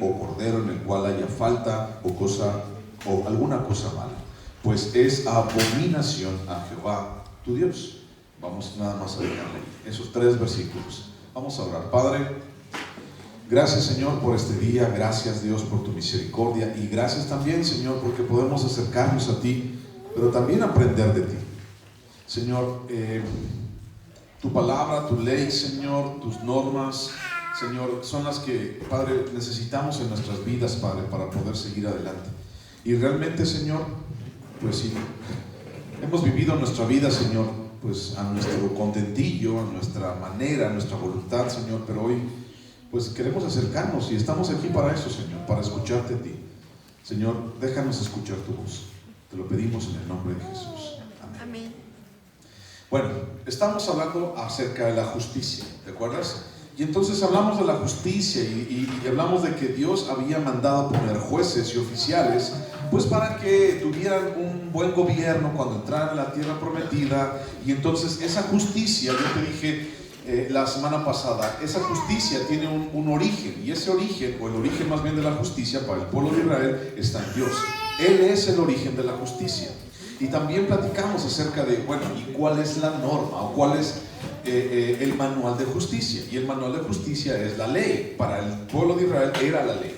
o cordero en el cual haya falta o alguna cosa mala, pues es abominación a Jehová tu Dios. Vamos nada más a dejarle esos 3 versículos. Vamos a orar. Padre, gracias, Señor, por este día. Gracias, Dios, por tu misericordia. Y gracias también, Señor, porque podemos acercarnos a ti, pero también aprender de ti. Señor, tu palabra, tu ley, Señor, tus normas, Señor, son las que, Padre, necesitamos en nuestras vidas, Padre, para poder seguir adelante. Y realmente, Señor, pues sí, hemos vivido nuestra vida, Señor, pues a nuestro contentillo, a nuestra manera, a nuestra voluntad, Señor, pero hoy pues queremos acercarnos y estamos aquí para eso, Señor, para escucharte a ti. Señor, déjanos escuchar tu voz. Te lo pedimos en el nombre de Jesús. Amén. Amén. Bueno, estamos hablando acerca de la justicia, ¿te acuerdas? Y entonces hablamos de la justicia y hablamos de que Dios había mandado poner jueces y oficiales, pues para que tuvieran un buen gobierno cuando entraran a la tierra prometida. Y entonces esa justicia, yo te dije la semana pasada, esa justicia tiene un origen, y ese origen, o el origen más bien de la justicia para el pueblo de Israel, está en Dios. Él es el origen de la justicia. Y también platicamos acerca de, bueno, ¿y cuál es la norma o cuál es el manual de justicia? Y el manual de justicia es la ley. Para el pueblo de Israel era la ley,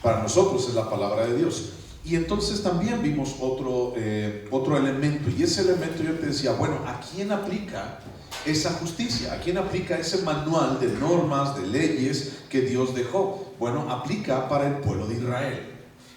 para nosotros es la palabra de Dios. Y entonces también vimos otro elemento, y ese elemento yo te decía, bueno, ¿a quién aplica esa justicia? ¿A quién aplica ese manual de normas, de leyes que Dios dejó? Bueno, aplica para el pueblo de Israel.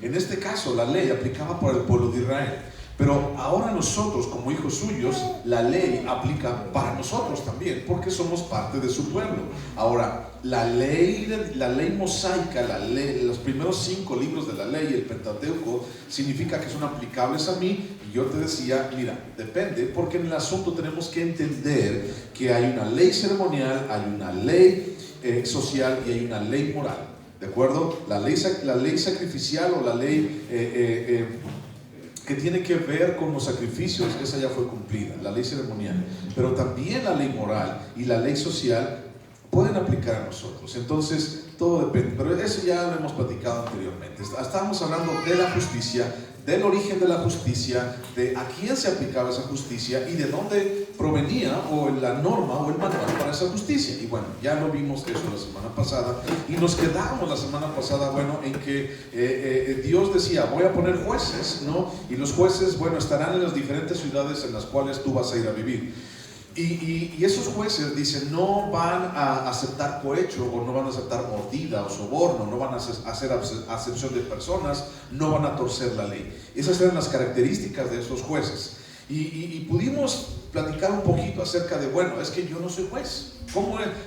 En este caso, la ley aplicaba para el pueblo de Israel. Pero ahora nosotros, como hijos suyos, la ley aplica para nosotros también, porque somos parte de su pueblo. Ahora, la ley mosaica, los primeros 5 libros de la ley, el Pentateuco, significa que son aplicables a mí. Y yo te decía, mira, depende, porque en el asunto tenemos que entender que hay una ley ceremonial, hay una ley social y hay una ley moral. ¿De acuerdo? La ley sacrificial o la ley que tiene que ver con los sacrificios, esa ya fue cumplida, la ley ceremonial. Pero también la ley moral y la ley social pueden aplicar a nosotros. Entonces, todo depende. Pero eso ya lo hemos platicado anteriormente. Estábamos hablando de la justicia, del origen de la justicia, de a quién se aplicaba esa justicia y de dónde provenía o la norma o el manual para esa justicia. Y bueno, ya lo vimos eso la semana pasada y nos quedamos la semana pasada, bueno, en que Dios decía, voy a poner jueces, ¿no? Y los jueces, bueno, estarán en las diferentes ciudades en las cuales tú vas a ir a vivir. Y esos jueces dicen, no van a aceptar cohecho, o no van a aceptar mordida o soborno, no van a hacer acepción de personas, no van a torcer la ley. Esas eran las características de esos jueces. Y pudimos platicar un poquito acerca de, bueno, es que yo no soy juez.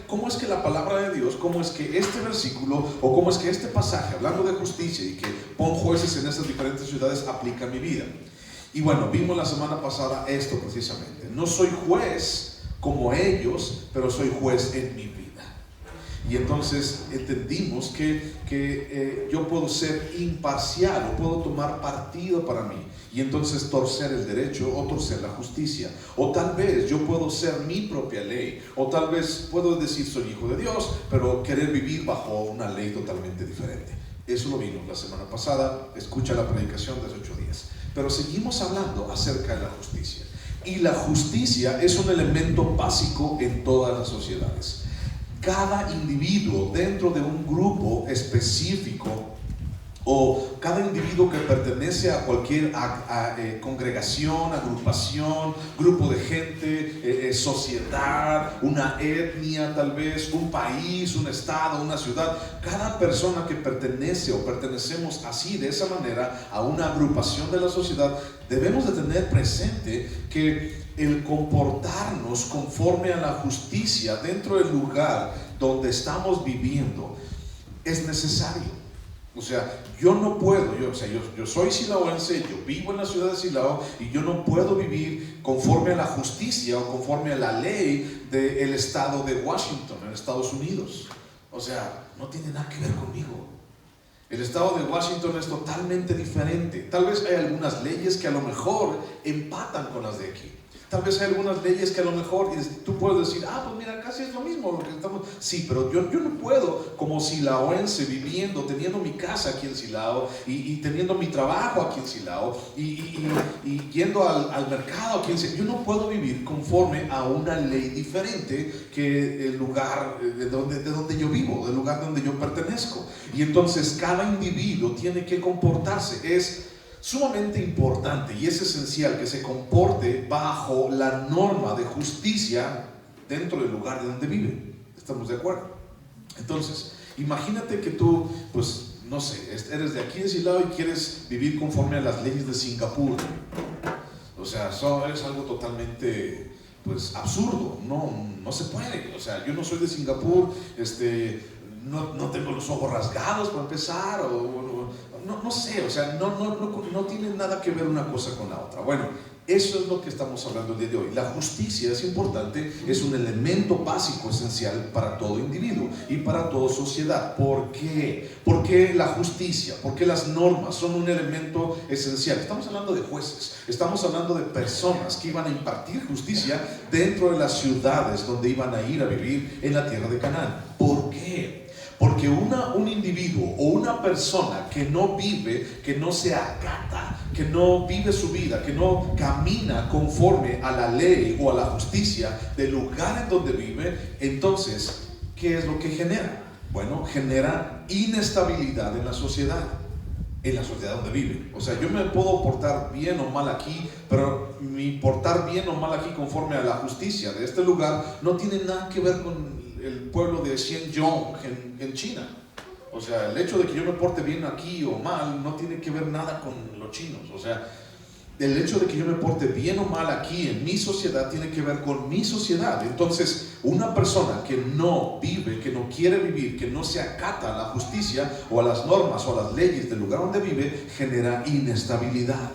¿Cómo es que la palabra de Dios, cómo es que este versículo, o cómo es que este pasaje, hablando de justicia y que pon jueces en estas diferentes ciudades, aplica a mi vida? Y bueno, vimos la semana pasada esto precisamente. No soy juez como ellos, pero soy juez en mi vida. Y entonces entendimos que yo puedo ser imparcial o puedo tomar partido para mí. Y entonces torcer el derecho o torcer la justicia. O tal vez yo puedo ser mi propia ley. O tal vez puedo decir soy hijo de Dios, pero querer vivir bajo una ley totalmente diferente. Eso lo vimos la semana pasada. Escucha la predicación de hace 8 días. Pero seguimos hablando acerca de la justicia. Y la justicia es un elemento básico en todas las sociedades. Cada individuo dentro de un grupo específico, o cada individuo que pertenece a cualquier congregación, agrupación, grupo de gente, sociedad, una etnia tal vez, un país, un estado, una ciudad, cada persona que pertenece o pertenecemos así de esa manera a una agrupación de la sociedad, debemos de tener presente que el comportarnos conforme a la justicia dentro del lugar donde estamos viviendo es necesario. O sea, yo no puedo, yo soy silaoense, yo vivo en la ciudad de Silao y yo no puedo vivir conforme a la justicia o conforme a la ley del estado de Washington, en Estados Unidos. O sea, no tiene nada que ver conmigo. El estado de Washington es totalmente diferente. Tal vez hay algunas leyes que a lo mejor empatan con las de aquí. Tal vez hay algunas leyes que a lo mejor tú puedes decir, pues mira, casi es lo mismo lo que estamos. Sí, pero yo no puedo, como silaoense, viviendo, teniendo mi casa aquí en Silao y teniendo mi trabajo aquí en Silao y yendo al mercado aquí en Silao, yo no puedo vivir conforme a una ley diferente que el lugar de donde yo vivo, del lugar donde yo pertenezco. Y entonces cada individuo tiene que comportarse. Es sumamente importante y es esencial que se comporte bajo la norma de justicia dentro del lugar de donde vive. ¿Estamos de acuerdo? Entonces, imagínate que tú, pues, no sé, eres de aquí de Silao y quieres vivir conforme a las leyes de Singapur. O sea, eso es algo totalmente, pues, absurdo. No se puede. O sea, yo no soy de Singapur, no tengo los ojos rasgados para empezar, no sé, o sea, no tiene nada que ver una cosa con la otra. Bueno, eso es lo que estamos hablando el día de hoy. La justicia es importante, es un elemento básico, esencial para todo individuo y para toda sociedad. ¿Por qué? ¿Por qué la justicia? ¿Por qué las normas son un elemento esencial? Estamos hablando de jueces, estamos hablando de personas que iban a impartir justicia dentro de las ciudades donde iban a ir a vivir en la tierra de Canaán. ¿Por qué? Porque un individuo o una persona que no vive, que no se acata, que no vive su vida, que no camina conforme a la ley o a la justicia del lugar en donde vive, entonces, ¿qué es lo que genera? Bueno, genera inestabilidad en la sociedad donde vive. O sea, yo me puedo portar bien o mal aquí, pero mi portar bien o mal aquí conforme a la justicia de este lugar no tiene nada que ver con el pueblo de Xinjiang en China. O sea, el hecho de que yo me porte bien aquí o mal no tiene que ver nada con los chinos. O sea, el hecho de que yo me porte bien o mal aquí en mi sociedad tiene que ver con mi sociedad. Entonces, una persona que no vive, que no quiere vivir, que no se acata a la justicia o a las normas o a las leyes del lugar donde vive, genera inestabilidad,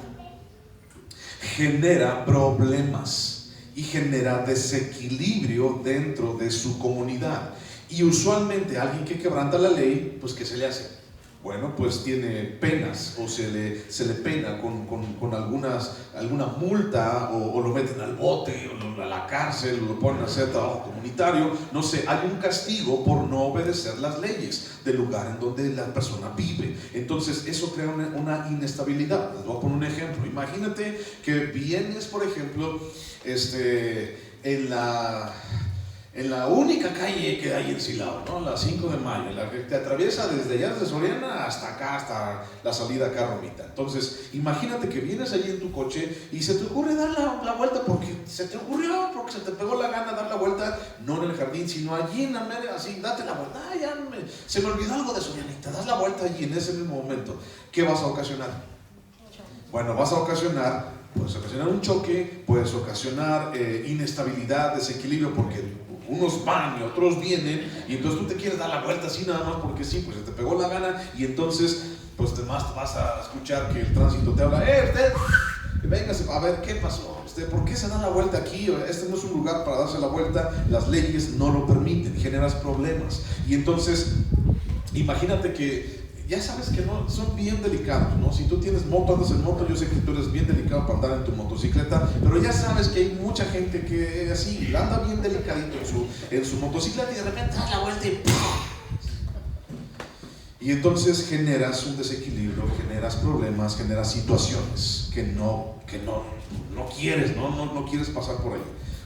genera problemas y genera desequilibrio dentro de su comunidad. Y usualmente alguien que quebranta la ley, pues ¿qué se le hace? Bueno, pues tiene penas o se le pena con alguna multa o lo meten al bote o a la cárcel o lo ponen a hacer trabajo comunitario. No sé, hay un castigo por no obedecer las leyes del lugar en donde la persona vive. Entonces eso crea una inestabilidad. Les voy a poner un ejemplo. Imagínate que vienes, por ejemplo, en la única calle que hay en Silao, ¿no? La 5 de mayo, la que te atraviesa desde allá, desde Soriana hasta acá, hasta la salida acá a Romita. Entonces, imagínate que vienes allí en tu coche y se te ocurre dar la vuelta porque se te ocurrió, porque se te pegó la gana dar la vuelta, no en el jardín, sino allí en la media, así, date la vuelta. Se me olvidó algo de Sorianita, das la vuelta allí en ese mismo momento. ¿Qué vas a ocasionar? Bueno, vas a ocasionar, puedes ocasionar un choque, puedes ocasionar inestabilidad, desequilibrio, porque unos van y otros vienen, y entonces tú te quieres dar la vuelta así nada más porque sí, pues se te pegó la gana, y entonces pues te vas a escuchar que el tránsito te habla, usted, véngase, a ver, ¿qué pasó? ¿Por qué se da la vuelta aquí? Este no es un lugar para darse la vuelta, las leyes no lo permiten, generas problemas. Y entonces, imagínate que ya sabes que no, son bien delicados, ¿no? Si tú tienes moto, andas en moto, yo sé que tú eres bien delicado para andar en tu motocicleta, pero ya sabes que hay mucha gente que así, anda bien delicadito en su motocicleta y de repente da la vuelta y ¡pum! Y entonces generas un desequilibrio, generas problemas, generas situaciones que no quieres, no quieres pasar por ahí.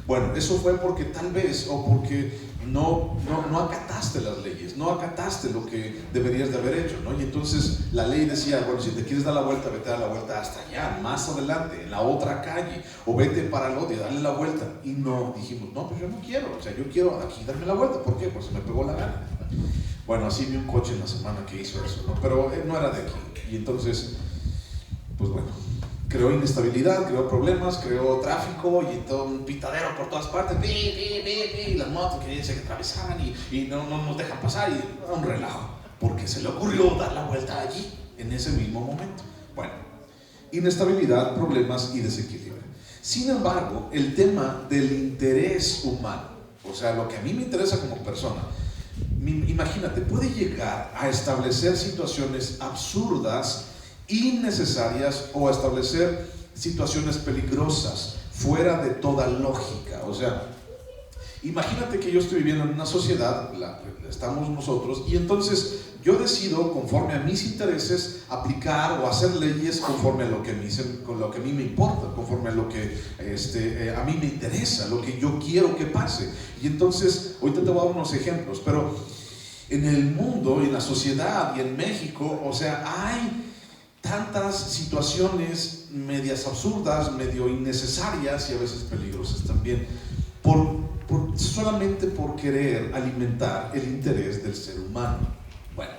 Bueno, eso fue porque tal vez, o porque no acataste las leyes, no acataste lo que deberías de haber hecho, ¿no? Y entonces la ley decía, bueno, si te quieres dar la vuelta, vete a dar la vuelta hasta allá, más adelante, en la otra calle, o vete para el otro y darle la vuelta. Y no, dijimos, no, pues yo no quiero, o sea, yo quiero aquí darme la vuelta. ¿Por qué? Pues se me pegó la gana. Bueno, así vi un coche en la semana que hizo eso, ¿no? Pero no era de aquí. Y entonces, pues bueno, creó inestabilidad, creó problemas, creó tráfico y todo un pitadero por todas partes, y las motos que se atravesaban y no nos dejan pasar, y un relajo, porque se le ocurrió dar la vuelta allí, en ese mismo momento. Bueno, inestabilidad, problemas y desequilibrio. Sin embargo, el tema del interés humano, o sea, lo que a mí me interesa como persona, imagínate, puede llegar a establecer situaciones absurdas, innecesarias, o establecer situaciones peligrosas fuera de toda lógica. O sea, imagínate que yo estoy viviendo en una sociedad, estamos nosotros, y entonces yo decido, conforme a mis intereses, aplicar o hacer leyes conforme a lo que a mí me importa, conforme a lo que a mí me interesa, lo que yo quiero que pase. Y entonces, ahorita te voy a dar unos ejemplos, pero en el mundo, en la sociedad y en México, o sea, hay tantas situaciones medias absurdas, medio innecesarias y a veces peligrosas también, solamente por querer alimentar el interés del ser humano. Bueno,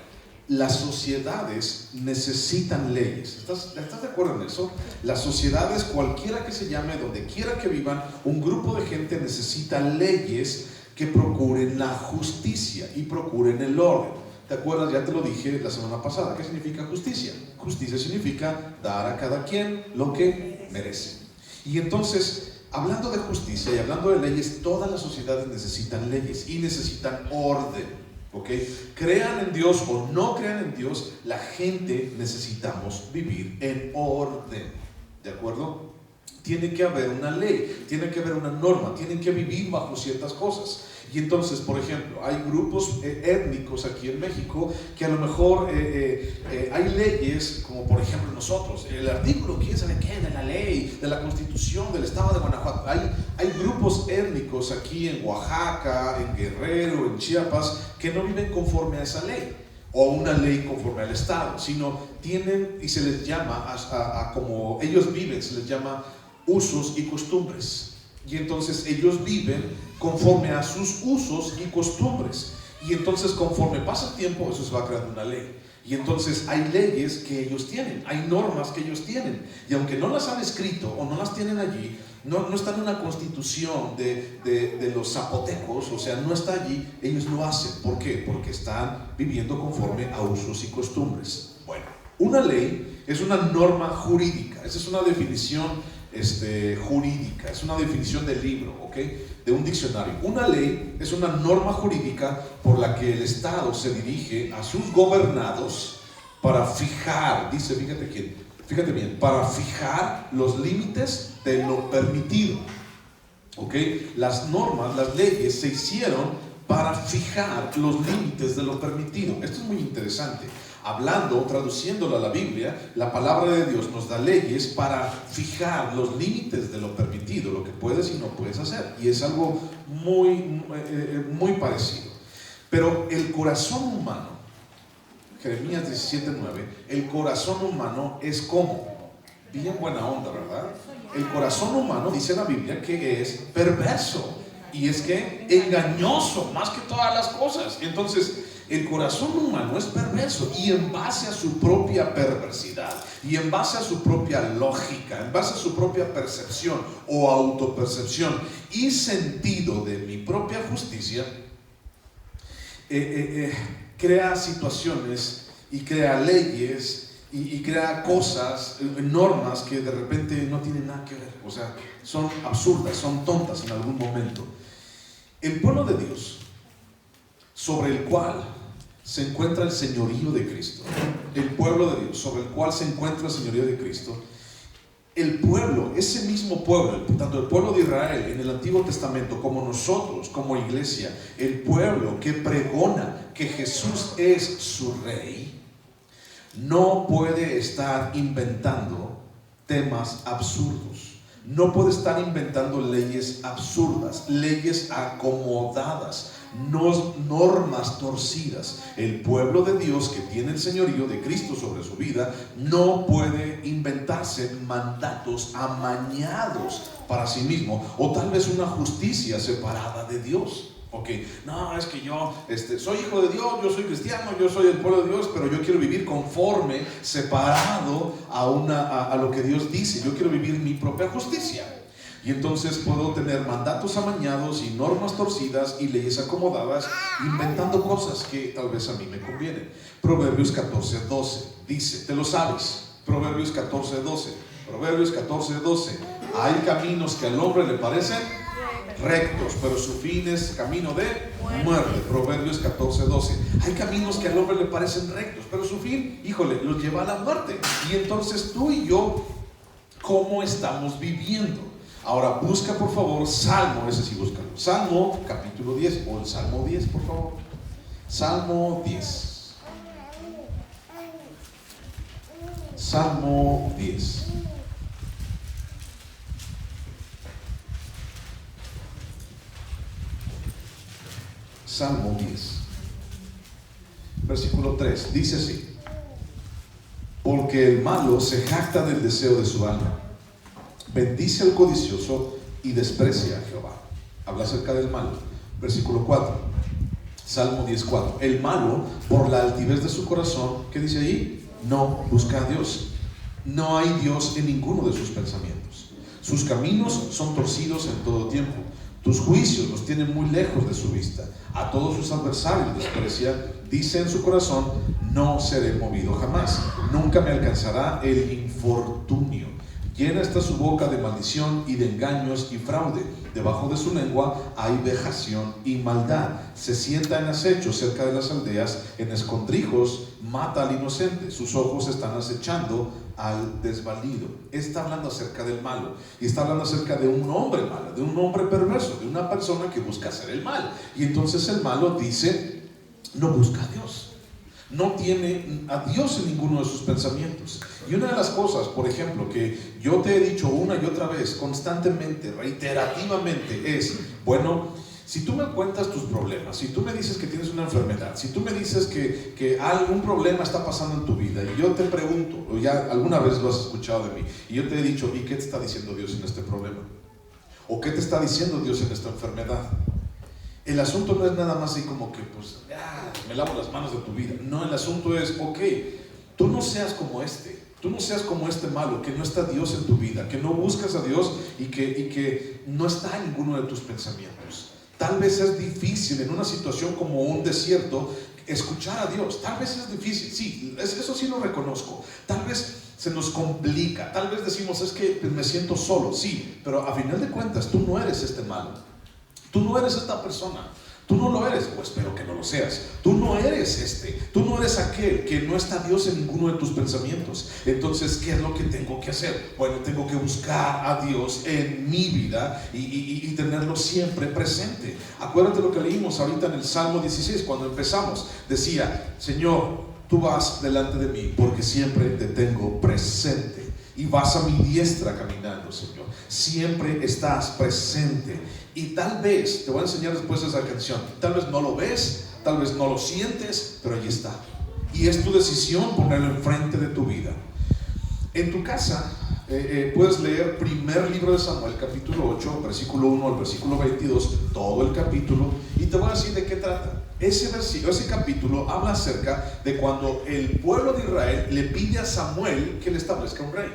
las sociedades necesitan leyes. ¿Estás de acuerdo en eso? Las sociedades, cualquiera que se llame, donde quiera que vivan, un grupo de gente necesita leyes que procuren la justicia y procuren el orden. ¿Te acuerdas? Ya te lo dije la semana pasada. ¿Qué significa justicia? Justicia significa dar a cada quien lo que merece. Y entonces, hablando de justicia y hablando de leyes, todas las sociedades necesitan leyes y necesitan orden, ¿ok? Crean en Dios o no crean en Dios, la gente necesitamos vivir en orden, ¿de acuerdo? Tiene que haber una ley, tiene que haber una norma, tienen que vivir bajo ciertas cosas. Y entonces, por ejemplo, hay grupos étnicos aquí en México que a lo mejor hay leyes, como por ejemplo nosotros, el artículo quién sabe qué de la ley, de la Constitución del Estado de Guanajuato. Hay grupos étnicos aquí en Oaxaca, en Guerrero, en Chiapas, que no viven conforme a esa ley o una ley conforme al Estado, sino tienen, y se les llama, a como ellos viven, se les llama usos y costumbres. Y entonces ellos viven conforme a sus usos y costumbres. Y entonces conforme pasa el tiempo, eso se va creando una ley. Y entonces hay leyes que ellos tienen, hay normas que ellos tienen. Y aunque no las han escrito o no las tienen allí, no está en una constitución de los zapotecos, o sea, no está allí, ellos lo hacen. ¿Por qué? Porque están viviendo conforme a usos y costumbres. Bueno, una ley es una norma jurídica. Esa es una definición jurídica, es una definición del libro, ¿ok? De un diccionario. Una ley es una norma jurídica por la que el Estado se dirige a sus gobernados para fijar, dice, fíjate bien, para fijar los límites de lo permitido, ¿ok? Las normas, las leyes se hicieron para fijar los límites de lo permitido. Esto es muy interesante. Hablando, traduciéndolo a la Biblia, la palabra de Dios nos da leyes para fijar los límites de lo permitido, lo que puedes y no puedes hacer. Y es algo muy parecido. Pero el corazón humano, Jeremías 17:9, el corazón humano es como, bien buena onda, ¿verdad? El corazón humano, dice la Biblia, que es perverso. Y es que engañoso, más que todas las cosas. Entonces, el corazón humano es perverso y en base a su propia perversidad y en base a su propia lógica, en base a su propia percepción o autopercepción y sentido de mi propia justicia, crea situaciones y crea leyes y crea cosas, normas que de repente no tienen nada que ver, o sea, son absurdas, son tontas en algún momento. El pueblo de Dios, sobre el cual se encuentra el señorío de Cristo, el pueblo de Dios sobre el cual se encuentra el señorío de Cristo, el pueblo, ese mismo pueblo, tanto el pueblo de Israel en el Antiguo Testamento como nosotros como iglesia, el pueblo que pregona que Jesús es su rey, no puede estar inventando temas absurdos. No puede estar inventando leyes absurdas, leyes acomodadas, normas torcidas. El pueblo de Dios que tiene el señorío de Cristo sobre su vida no puede inventarse mandatos amañados para sí mismo, o tal vez una justicia separada de Dios. Ok, no, es que yo soy hijo de Dios, yo soy cristiano, yo soy el pueblo de Dios, pero yo quiero vivir conforme, separado a lo que Dios dice. Yo quiero vivir mi propia justicia. Y entonces puedo tener mandatos amañados y normas torcidas y leyes acomodadas, inventando cosas que tal vez a mí me convienen. Proverbios 14:12 dice, te lo sabes, Proverbios 14:12, Proverbios 14:12, hay caminos que al hombre le parecen rectos, pero su fin es camino de muerte. Proverbios 14:12. Hay caminos que al hombre le parecen rectos, pero su fin, híjole, los lleva a la muerte. Y entonces tú y yo, ¿cómo estamos viviendo? Ahora busca por favor Salmo, ese sí búscalo. Salmo capítulo 10 o el Salmo 10 por favor. Salmo 10. Salmo 10. Salmo 10. Versículo 3. Dice así: porque el malo se jacta del deseo de su alma, bendice al codicioso y desprecia a Jehová. Habla acerca del malo. Versículo 4. Salmo 10:4. El malo, por la altivez de su corazón, ¿qué dice ahí? No busca a Dios. No hay Dios en ninguno de sus pensamientos. Sus caminos son torcidos en todo tiempo. Tus juicios los tienen muy lejos de su vista. A todos sus adversarios desprecia. Dice en su corazón: no seré movido jamás. Nunca me alcanzará el infortunio. Llena está su boca de maldición y de engaños y fraude. Debajo de su lengua hay vejación y maldad. Se sienta en acecho cerca de las aldeas. En escondrijos mata al inocente. Sus ojos están acechando al desvalido. Está hablando acerca del malo. Y está hablando acerca de un hombre malo, de un hombre perverso, de una persona que busca hacer el mal. Y entonces el malo dice: no busca a Dios. No tiene a Dios en ninguno de sus pensamientos. Y una de las cosas, por ejemplo, que yo te he dicho una y otra vez, constantemente, reiterativamente, es: bueno, si tú me cuentas tus problemas, si tú me dices que tienes una enfermedad, si tú me dices que algún problema está pasando en tu vida, y yo te pregunto, o ya alguna vez lo has escuchado de mí, y yo te he dicho: ¿y qué te está diciendo Dios en este problema? ¿O qué te está diciendo Dios en esta enfermedad? El asunto no es nada más así como que, pues, me lavo las manos de tu vida. No, el asunto es: ok, tú no seas como tú no seas como este malo, que no está Dios en tu vida, que no buscas a Dios y que no está en ninguno de tus pensamientos. Tal vez es difícil en una situación como un desierto escuchar a Dios. Tal vez es difícil, sí, eso sí lo reconozco. Tal vez se nos complica, tal vez decimos: es que me siento solo. Sí, pero a final de cuentas tú no eres este malo. Tú no eres esta persona. Tú no lo eres, o espero que no lo seas. Tú no eres tú no eres aquel que no está Dios en ninguno de tus pensamientos. Entonces, ¿qué es lo que tengo que hacer? Bueno, tengo que buscar a Dios en mi vida y tenerlo siempre presente. Acuérdate lo que leímos ahorita en el Salmo 16, cuando empezamos. Decía: Señor, tú vas delante de mí porque siempre te tengo presente. Y vas a mi diestra caminando, Señor. Siempre estás presente. Y tal vez, te voy a enseñar después de esa canción, tal vez no lo ves, tal vez no lo sientes, pero ahí está. Y es tu decisión ponerlo enfrente de tu vida. En tu casa puedes leer primer libro de Samuel, capítulo 8, versículo 1 al versículo 22, todo el capítulo, y te voy a decir de qué trata. Ese capítulo habla acerca de cuando el pueblo de Israel le pide a Samuel que le establezca un rey.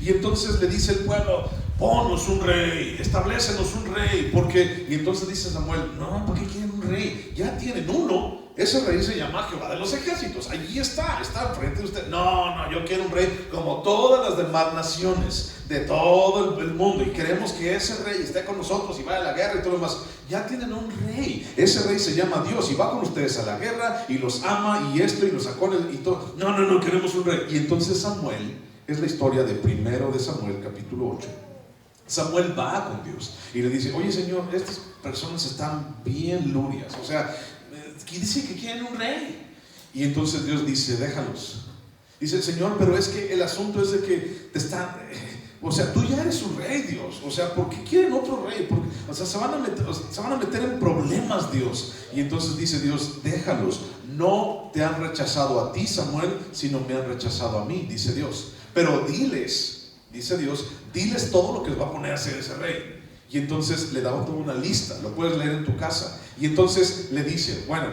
Y entonces le dice el pueblo: ponnos un rey, establécenos un rey. Y entonces dice Samuel: no, ¿por qué quieren un rey? Ya tienen uno. Ese rey se llama Jehová de los ejércitos. Allí está enfrente de usted. No, yo quiero un rey como todas las demás naciones de todo el mundo, y queremos que ese rey esté con nosotros y vaya a la guerra y todo lo demás. Ya tienen un rey. Ese rey se llama Dios y va con ustedes a la guerra y los ama y esto y los sacó y todo. No, queremos un rey. Y entonces Samuel, es la historia de primero de Samuel, capítulo 8. Samuel va con Dios y le dice: oye, Señor, estas personas están bien lurias, o sea, dice que quieren un rey. Y entonces Dios dice: déjalos. Dice: Señor, pero es que el asunto es de que te están, o sea, tú ya eres un rey, Dios. O sea, ¿por qué quieren otro rey? O sea, se van a meter en problemas, Dios. Y entonces dice Dios: déjalos. No te han rechazado a ti, Samuel, sino me han rechazado a mí, dice Dios. Pero diles, dice Dios, diles todo lo que les va a poner a hacer ese rey. Y entonces le daba toda una lista, lo puedes leer en tu casa. Y entonces le dice: bueno,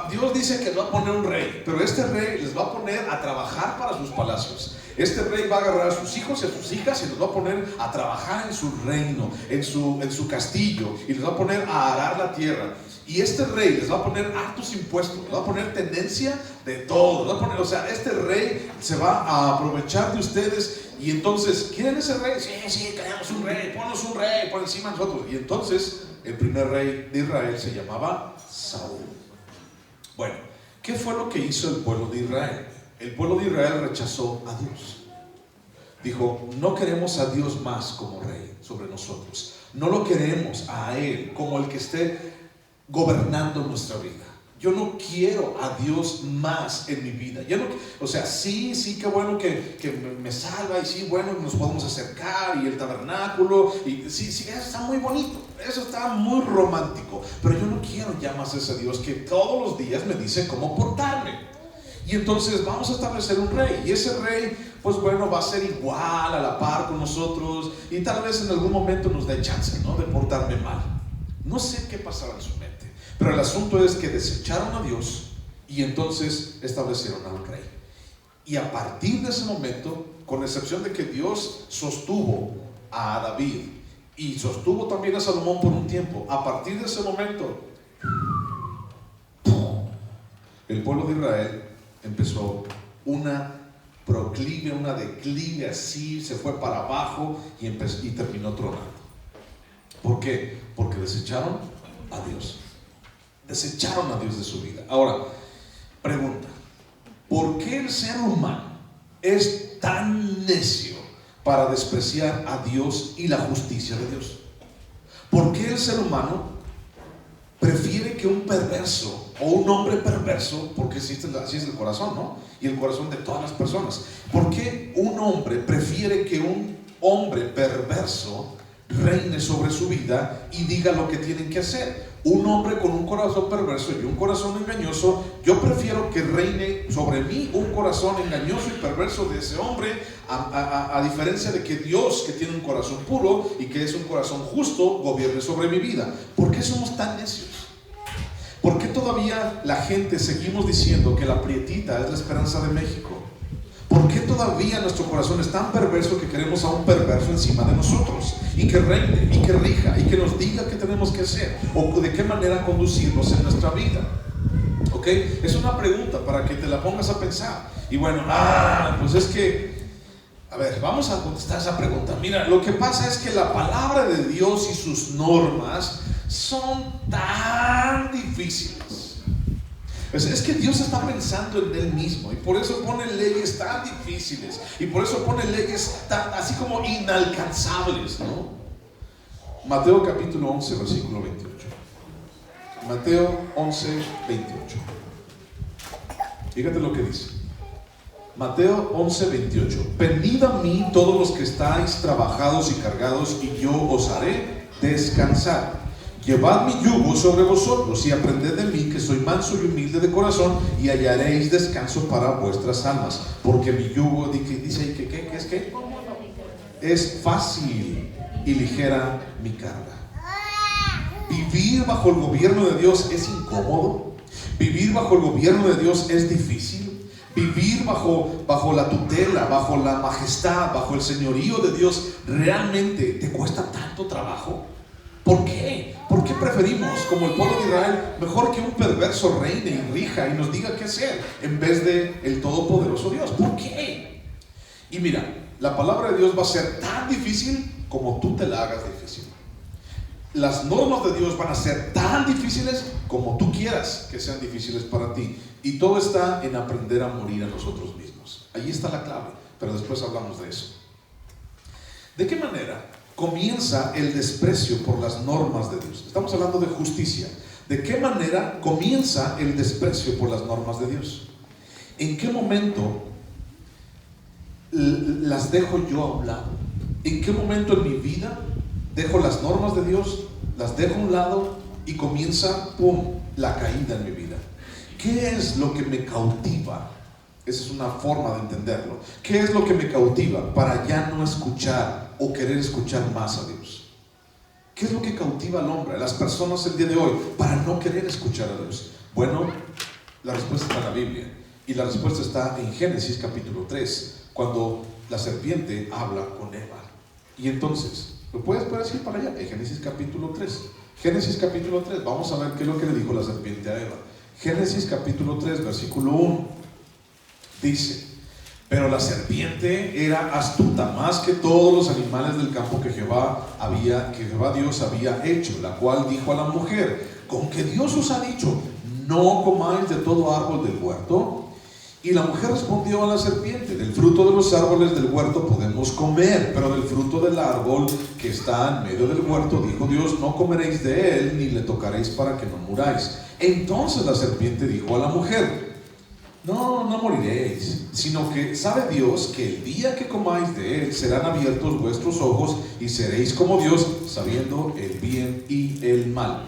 Dios dice que les va a poner un rey, pero este rey les va a poner a trabajar para sus palacios. Este rey va a agarrar a sus hijos y a sus hijas y los va a poner a trabajar en su reino, en su castillo, y les va a poner a arar la tierra. Y este rey les va a poner hartos impuestos, les va a poner tenencia de todo, o sea, este rey se va a aprovechar de ustedes. Y entonces, ¿quieren ese rey? Sí, queremos un rey, ponnos un rey por encima de nosotros. Y entonces, el primer rey de Israel se llamaba Saúl. Bueno, ¿qué fue lo que hizo el pueblo de Israel? El pueblo de Israel rechazó a Dios. dijo, no queremos a Dios más como rey sobre nosotros. No lo queremos a Él como el que esté gobernando nuestra vida. Yo no quiero a Dios más en mi vida. Yo no, o sea, sí, qué bueno que me salva, y sí, bueno, nos podemos acercar, y el tabernáculo, y sí, eso está muy bonito, eso está muy romántico, pero yo no quiero ya más ese Dios que todos los días me dice cómo portarme. Y entonces vamos a establecer un rey, y ese rey, pues bueno, va a ser igual, a la par con nosotros, y tal vez en algún momento nos dé chance, ¿no?, de portarme mal. No sé qué pasará en su mente. Pero el asunto es que desecharon a Dios y entonces establecieron a un rey. Y a partir de ese momento, con excepción de que Dios sostuvo a David y sostuvo también a Salomón por un tiempo, a partir de ese momento, el pueblo de Israel empezó una declive así, se fue para abajo y terminó tronando. ¿Por qué? Porque desecharon a Dios. Desecharon a Dios de su vida. Ahora, pregunta: ¿por qué el ser humano es tan necio para despreciar a Dios y la justicia de Dios? ¿Por qué el ser humano prefiere que un perverso o un hombre perverso, porque así es el corazón, ¿no?, y el corazón de todas las personas, ¿por qué un hombre prefiere que un hombre perverso reine sobre su vida y diga lo que tienen que hacer? Un hombre con un corazón perverso y un corazón engañoso, yo prefiero que reine sobre mí un corazón engañoso y perverso de ese hombre, a diferencia de que Dios, que tiene un corazón puro y que es un corazón justo, gobierne sobre mi vida. ¿Por qué somos tan necios? ¿Por qué todavía la gente seguimos diciendo que la prietita es la esperanza de México? ¿Por qué todavía nuestro corazón es tan perverso que queremos a un perverso encima de nosotros? Y que reine, y que rija, y que nos diga qué tenemos que hacer, o de qué manera conducirnos en nuestra vida. ¿Ok? Es una pregunta para que te la pongas a pensar. Y bueno, pues es que, a ver, vamos a contestar esa pregunta. Mira, lo que pasa es que la palabra de Dios y sus normas son tan difíciles. Es que Dios está pensando en Él mismo, y por eso pone leyes tan difíciles, y por eso pone leyes tan, así como inalcanzables, ¿no? Mateo capítulo 11, versículo 28. Mateo 11, 28. Fíjate lo que dice. Mateo 11, 28. Venid a mí todos los que estáis trabajados y cargados, y yo os haré descansar. Llevad mi yugo sobre vosotros y aprended de mí, que soy manso y humilde de corazón, y hallaréis descanso para vuestras almas, porque mi yugo, dice que ¿qué es qué? Es fácil y ligera mi carga. Vivir bajo el gobierno de Dios es incómodo. Vivir bajo el gobierno de Dios es difícil. Vivir bajo la tutela, bajo la majestad, bajo el señorío de Dios, ¿realmente te cuesta tanto trabajo? ¿Por qué? ¿Por qué preferimos, como el pueblo de Israel, mejor que un perverso reine y rija y nos diga qué hacer, en vez de el todopoderoso Dios? ¿Por qué? Y mira, la palabra de Dios va a ser tan difícil como tú te la hagas difícil. Las normas de Dios van a ser tan difíciles como tú quieras que sean difíciles para ti. Y todo está en aprender a morir a nosotros mismos. Ahí está la clave, pero después hablamos de eso. ¿De qué manera comienza el desprecio por las normas de Dios? Estamos hablando de justicia. ¿De qué manera comienza el desprecio por las normas de Dios? ¿En qué momento las dejo yo a un lado? ¿En qué momento en mi vida dejo las normas de Dios, las dejo a un lado y comienza, la caída en mi vida? ¿Qué es lo que me cautiva? Esa es una forma de entenderlo. ¿Qué es lo que me cautiva para ya no escuchar o querer escuchar más a Dios? ¿Qué es lo que cautiva al hombre, a las personas el día de hoy, para no querer escuchar a Dios? Bueno, la respuesta está en la Biblia, y la respuesta está en Génesis capítulo 3, cuando la serpiente habla con Eva. Y entonces, ¿lo puedes ir para allá? En Génesis capítulo 3. Génesis capítulo 3, vamos a ver qué es lo que le dijo la serpiente a Eva. Génesis capítulo 3, versículo 1. Dice: pero la serpiente era astuta más que todos los animales del campo que Jehová Dios había hecho, la cual dijo a la mujer: ¿con que Dios os ha dicho, no comáis de todo árbol del huerto? Y la mujer respondió a la serpiente: del fruto de los árboles del huerto podemos comer, pero del fruto del árbol que está en medio del huerto, dijo Dios, no comeréis de él, ni le tocaréis para que no muráis. Entonces la serpiente dijo a la mujer: no moriréis, sino que sabe Dios que el día que comáis de él serán abiertos vuestros ojos y seréis como Dios, sabiendo el bien y el mal.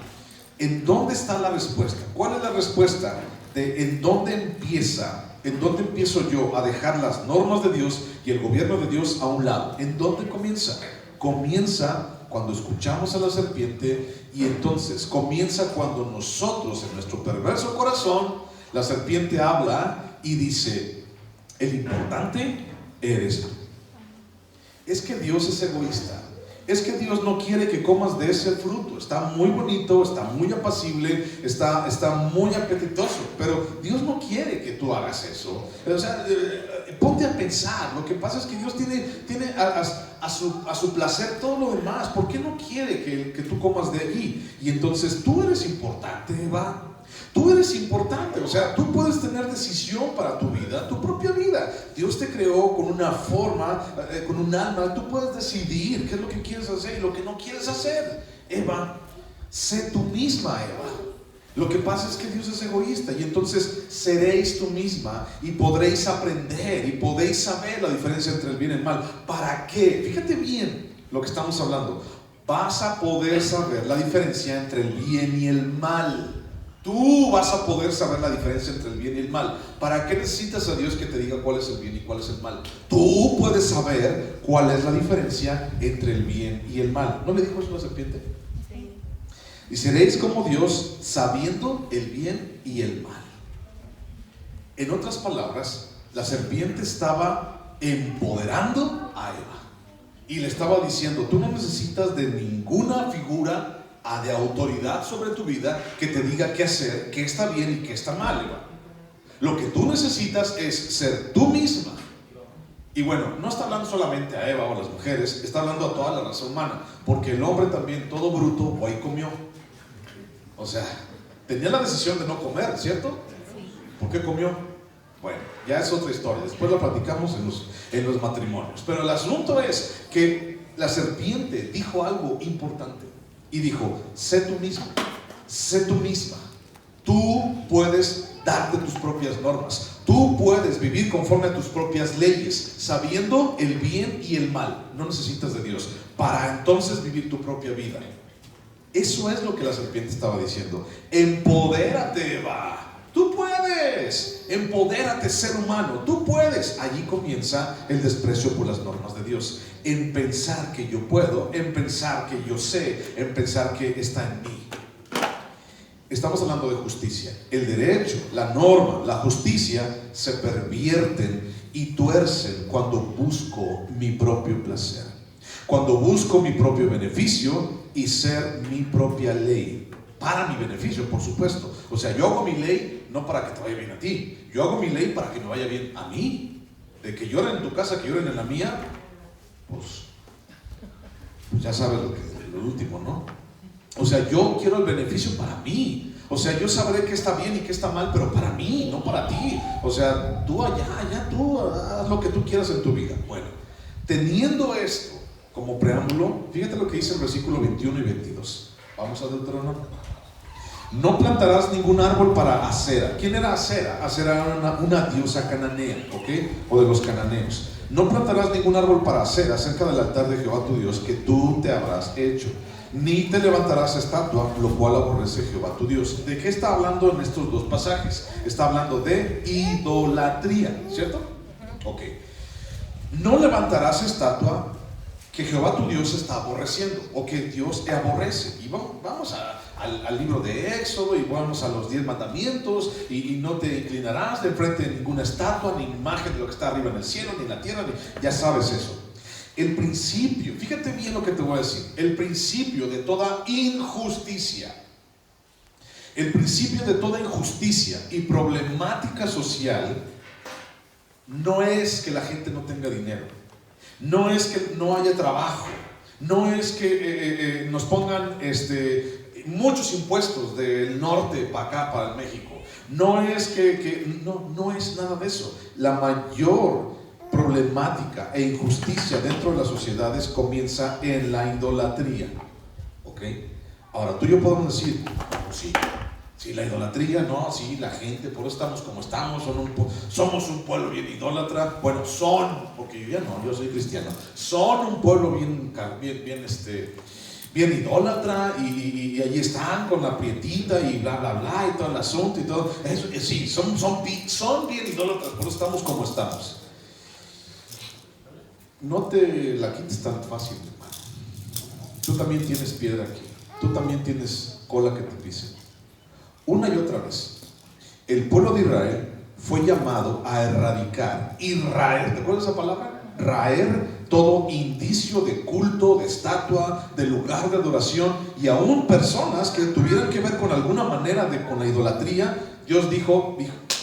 ¿En dónde está la respuesta? ¿Cuál es la respuesta de en dónde empiezo yo a dejar las normas de Dios y el gobierno de Dios a un lado? ¿En dónde comienza? Comienza cuando escuchamos a la serpiente, y entonces comienza cuando nosotros, en nuestro perverso corazón, la serpiente habla y dice: el importante eres tú. Es que Dios es egoísta. Es que Dios no quiere que comas de ese fruto. Está muy bonito, está muy apacible, está muy apetitoso, pero Dios no quiere que tú hagas eso. O sea, ponte a pensar. Lo que pasa es que Dios tiene a su placer todo lo demás. ¿Por qué no quiere que tú comas de allí? Y entonces tú eres importante, Eva. Tú eres importante, o sea, tú puedes tener decisión para tu vida, tu propia vida. Dios te creó con una forma, con un alma. Tú puedes decidir qué es lo que quieres hacer y lo que no quieres hacer. Eva, sé tú misma, Eva. Lo que pasa es que Dios es egoísta, y entonces seréis tú misma y podréis aprender y podéis saber la diferencia entre el bien y el mal. ¿Para qué? Fíjate bien lo que estamos hablando. Vas a poder saber la diferencia entre el bien y el mal. Tú vas a poder saber la diferencia entre el bien y el mal. ¿Para qué necesitas a Dios que te diga cuál es el bien y cuál es el mal? Tú puedes saber cuál es la diferencia entre el bien y el mal. ¿No le dijo eso a la serpiente? Sí. Y seréis como Dios, sabiendo el bien y el mal. En otras palabras, la serpiente estaba empoderando a Eva y le estaba diciendo: tú no necesitas de ninguna figura de autoridad sobre tu vida que te diga qué hacer, qué está bien y qué está mal, Eva. Lo que tú necesitas es ser tú misma. Y bueno, no está hablando solamente a Eva o a las mujeres, está hablando a toda la raza humana, porque el hombre también, todo bruto, hoy comió. O sea, tenía la decisión de no comer, ¿cierto? ¿Por qué comió? Bueno, ya es otra historia, después la platicamos en los matrimonios. Pero el asunto es que la serpiente dijo algo importante. Y dijo: sé tú mismo, sé tú misma. Tú puedes darte tus propias normas. Tú puedes vivir conforme a tus propias leyes, sabiendo el bien y el mal. No necesitas de Dios para entonces vivir tu propia vida. Eso es lo que la serpiente estaba diciendo. Empodérate, Eva. Tú puedes. Empodérate, ser humano. Tú puedes. Allí comienza el desprecio por las normas de Dios. En pensar que yo puedo, en pensar que yo sé, en pensar que está en mí. Estamos hablando de justicia. El derecho, la norma, la justicia se pervierten y tuercen cuando busco mi propio placer, cuando busco mi propio beneficio y ser mi propia ley, para mi beneficio, por supuesto. O sea, yo hago mi ley no para que te vaya bien a ti, yo hago mi ley para que me vaya bien a mí. De que lloren en tu casa, que lloren en la mía, pues ya sabes lo último, ¿no? O sea, yo quiero el beneficio para mí. O sea, yo sabré qué está bien y qué está mal, pero para mí, no para ti. O sea, tú allá tú haz lo que tú quieras en tu vida. Bueno, teniendo esto como preámbulo, fíjate lo que dice el versículo 21 y 22. Vamos a Deuteronomio. No plantarás ningún árbol para Acera. ¿Quién era Acera? Acera era una diosa cananea, ¿ok? O de los cananeos. No plantarás ningún árbol para Acera cerca del altar de Jehová tu Dios, que tú te habrás hecho, ni te levantarás estatua, lo cual aborrece Jehová tu Dios. ¿De qué está hablando en estos dos pasajes? Está hablando de idolatría, ¿cierto? Ok. No levantarás estatua que Jehová tu Dios está aborreciendo, o que Dios te aborrece. Y vamos al libro de Éxodo, y vamos a los 10 mandamientos, y no te inclinarás de frente de ninguna estatua, ni imagen de lo que está arriba en el cielo, ni en la tierra, ya sabes eso. El principio, fíjate bien lo que te voy a decir, el principio de toda injusticia, el principio de toda injusticia y problemática social, no es que la gente no tenga dinero, no es que no haya trabajo, no es que nos pongan muchos impuestos del norte para acá, para el México. No es no es nada de eso. La mayor problemática e injusticia dentro de las sociedades comienza en la idolatría. ¿Ok? Ahora, tú y yo podemos decir, sí, la idolatría, no, sí, la gente, por eso estamos como estamos, somos un pueblo bien idólatra. Bueno, porque yo ya no, yo soy cristiano, son un pueblo bien idólatra, y allí están con la prietita y bla bla bla y todo el asunto y todo eso. Sí, son bien idólatras, por eso estamos como estamos. No te la quites tan fácil, hermano. Tú también tienes piedra aquí, tú también tienes cola que te pise. Una y otra vez el pueblo de Israel fue llamado a erradicar, raer, ¿te acuerdas esa palabra? Raer todo indicio de culto, de estatua, de lugar de adoración, y aún personas que tuvieran que ver con alguna manera con la idolatría. Dios dijo,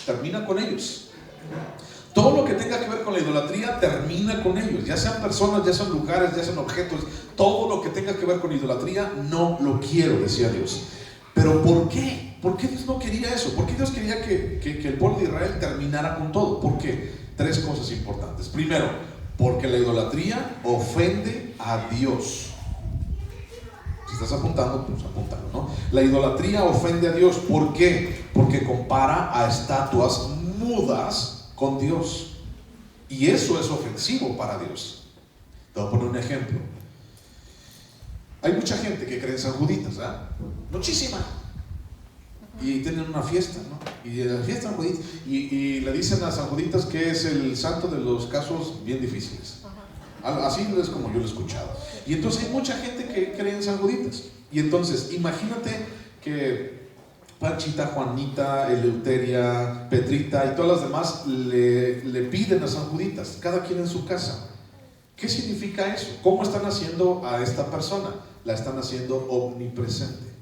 termina con ellos. Todo lo que tenga que ver con la idolatría, termina con ellos. Ya sean personas, ya sean lugares, ya sean objetos. Todo lo que tenga que ver con idolatría, no lo quiero, decía Dios. Pero ¿por qué? ¿Por qué Dios no quería eso? ¿Por qué Dios quería que el pueblo de Israel terminara con todo? ¿Por qué? 3 cosas importantes. Primero, porque la idolatría ofende a Dios. Si estás apuntando, pues apúntalo, ¿no? La idolatría ofende a Dios. ¿Por qué? Porque compara a estatuas mudas con Dios, y eso es ofensivo para Dios. Te voy a poner un ejemplo. Hay mucha gente que cree en San Juditas, ¿verdad? Muchísima. Y tienen una fiesta, ¿no? Y la fiesta San Juditas, y le dicen a San Juditas que es el santo de los casos bien difíciles. Así es como yo lo he escuchado. Y entonces hay mucha gente que cree en San Juditas. Y entonces imagínate que Panchita, Juanita, Eleuteria, Petrita y todas las demás le piden a San Juditas, cada quien en su casa. ¿Qué significa eso? ¿Cómo están haciendo a esta persona? La están haciendo omnipresente.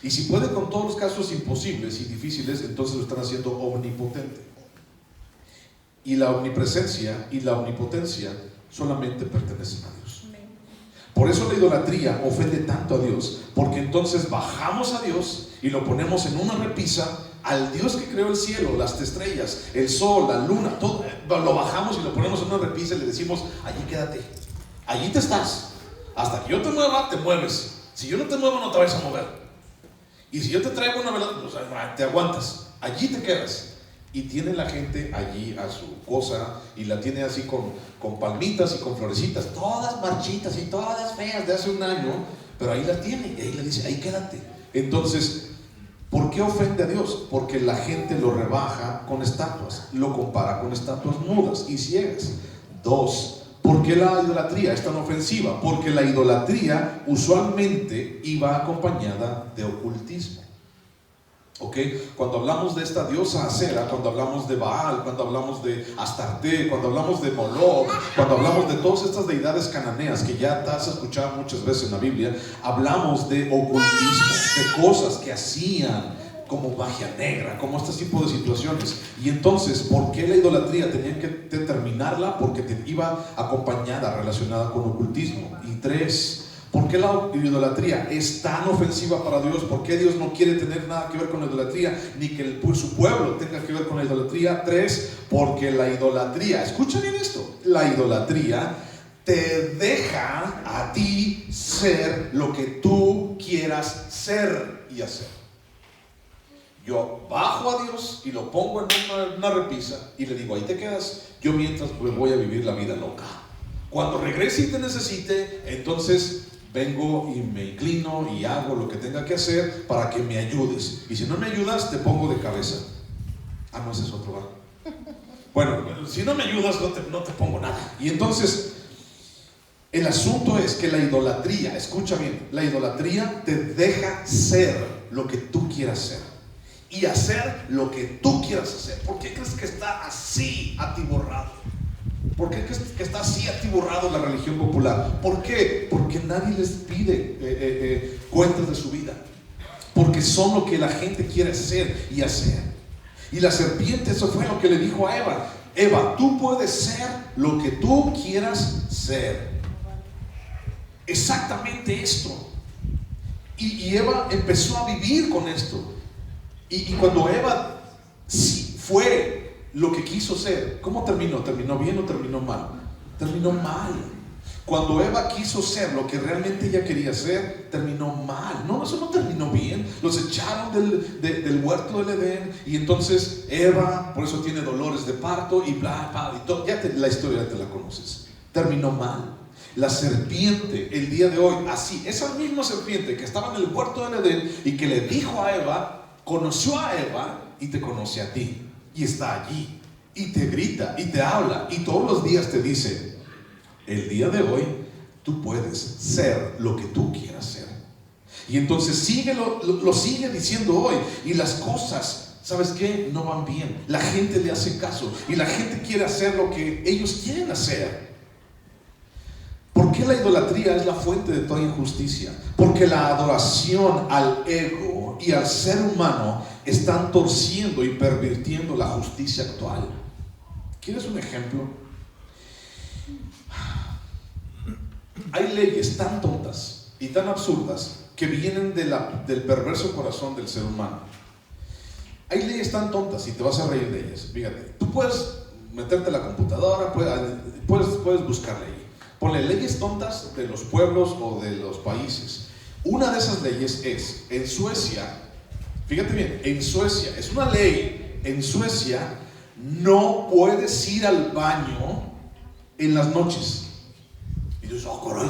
Y si puede con todos los casos imposibles y difíciles, entonces lo están haciendo omnipotente. Y la omnipresencia y la omnipotencia solamente pertenecen a Dios. Por eso la idolatría ofende tanto a Dios, porque entonces bajamos a Dios y lo ponemos en una repisa al Dios que creó el cielo, las estrellas, el sol, la luna, todo lo bajamos y lo ponemos en una repisa y le decimos, allí quédate, allí te estás, hasta que yo te mueva, te mueves. Si yo no te muevo, no te vas a mover. Y si yo te traigo una velada, pues, te aguantas, allí te quedas. Y tiene la gente allí a su cosa, y la tiene así con palmitas y con florecitas, todas marchitas y todas feas de hace un año, pero ahí la tiene, y ahí le dice, ahí quédate. Entonces, ¿por qué ofende a Dios? Porque la gente lo rebaja con estatuas, lo compara con estatuas mudas y ciegas. 2, ¿por qué la idolatría es tan ofensiva? Porque la idolatría usualmente iba acompañada de ocultismo. ¿Ok? Cuando hablamos de esta diosa Acera, cuando hablamos de Baal, cuando hablamos de Astarte, cuando hablamos de Moloch, cuando hablamos de todas estas deidades cananeas que ya te has escuchado muchas veces en la Biblia, hablamos de ocultismo, de cosas que hacían como magia negra, como este tipo de situaciones. Y entonces, ¿por qué la idolatría tenían que terminarla? Porque te iba acompañada, relacionada con ocultismo. Y 3, ¿por qué la idolatría es tan ofensiva para Dios? ¿Por qué Dios no quiere tener nada que ver con la idolatría, ni que su pueblo tenga que ver con la idolatría? 3, porque la idolatría, escucha bien esto, la idolatría te deja a ti ser lo que tú quieras ser y hacer. Yo bajo a Dios y lo pongo en una repisa y le digo, ahí te quedas, yo mientras pues voy a vivir la vida loca. Cuando regrese y te necesite, entonces vengo y me inclino y hago lo que tenga que hacer para que me ayudes. Y si no me ayudas, te pongo de cabeza. Ah, no, ese es otro, ¿verdad? Bueno, si no me ayudas, no te pongo nada. Y entonces, el asunto es que la idolatría, escucha bien, la idolatría te deja ser lo que tú quieras ser y hacer lo que tú quieras hacer. ¿Por qué crees que está así atiborrado? ¿Por qué crees que está así atiborrado la religión popular? ¿Por qué? Porque nadie les pide cuentas de su vida. Porque son lo que la gente quiere ser y hacer. Y la serpiente, eso fue lo que le dijo a Eva. Eva, tú puedes ser lo que tú quieras ser. Exactamente esto. Y Eva empezó a vivir con esto. Y cuando Eva sí fue lo que quiso ser, ¿cómo terminó? ¿Terminó bien o terminó mal? Terminó mal. Cuando Eva quiso ser lo que realmente ella quería ser, terminó mal. No, eso no terminó bien. Los echaron del huerto del Edén. Y entonces Eva, por eso tiene dolores de parto y bla, bla, y todo. La historia ya te la conoces. Terminó mal. La serpiente, el día de hoy, así, esa misma serpiente que estaba en el huerto del Edén y que le dijo a Eva, conoció a Eva y te conoce a ti. Y está allí. Y te grita y te habla. Y todos los días te dice, el día de hoy tú puedes ser lo que tú quieras ser. Y entonces lo sigue diciendo hoy. Y las cosas, ¿sabes qué? No van bien. La gente le hace caso. Y la gente quiere hacer lo que ellos quieren hacer. ¿Por qué la idolatría es la fuente de toda injusticia? Porque la adoración al ego y al ser humano están torciendo y pervirtiendo la justicia actual. ¿Quieres un ejemplo? Hay leyes tan tontas y tan absurdas que vienen del perverso corazón del ser humano. Hay leyes tan tontas y te vas a reír de ellas. Fíjate, tú puedes meterte a la computadora, puedes buscar leyes. Ponle leyes tontas de los pueblos o de los países. Una de esas leyes es, en Suecia, fíjate bien, en Suecia, es una ley, en Suecia no puedes ir al baño en las noches. Y dices, oh, caray,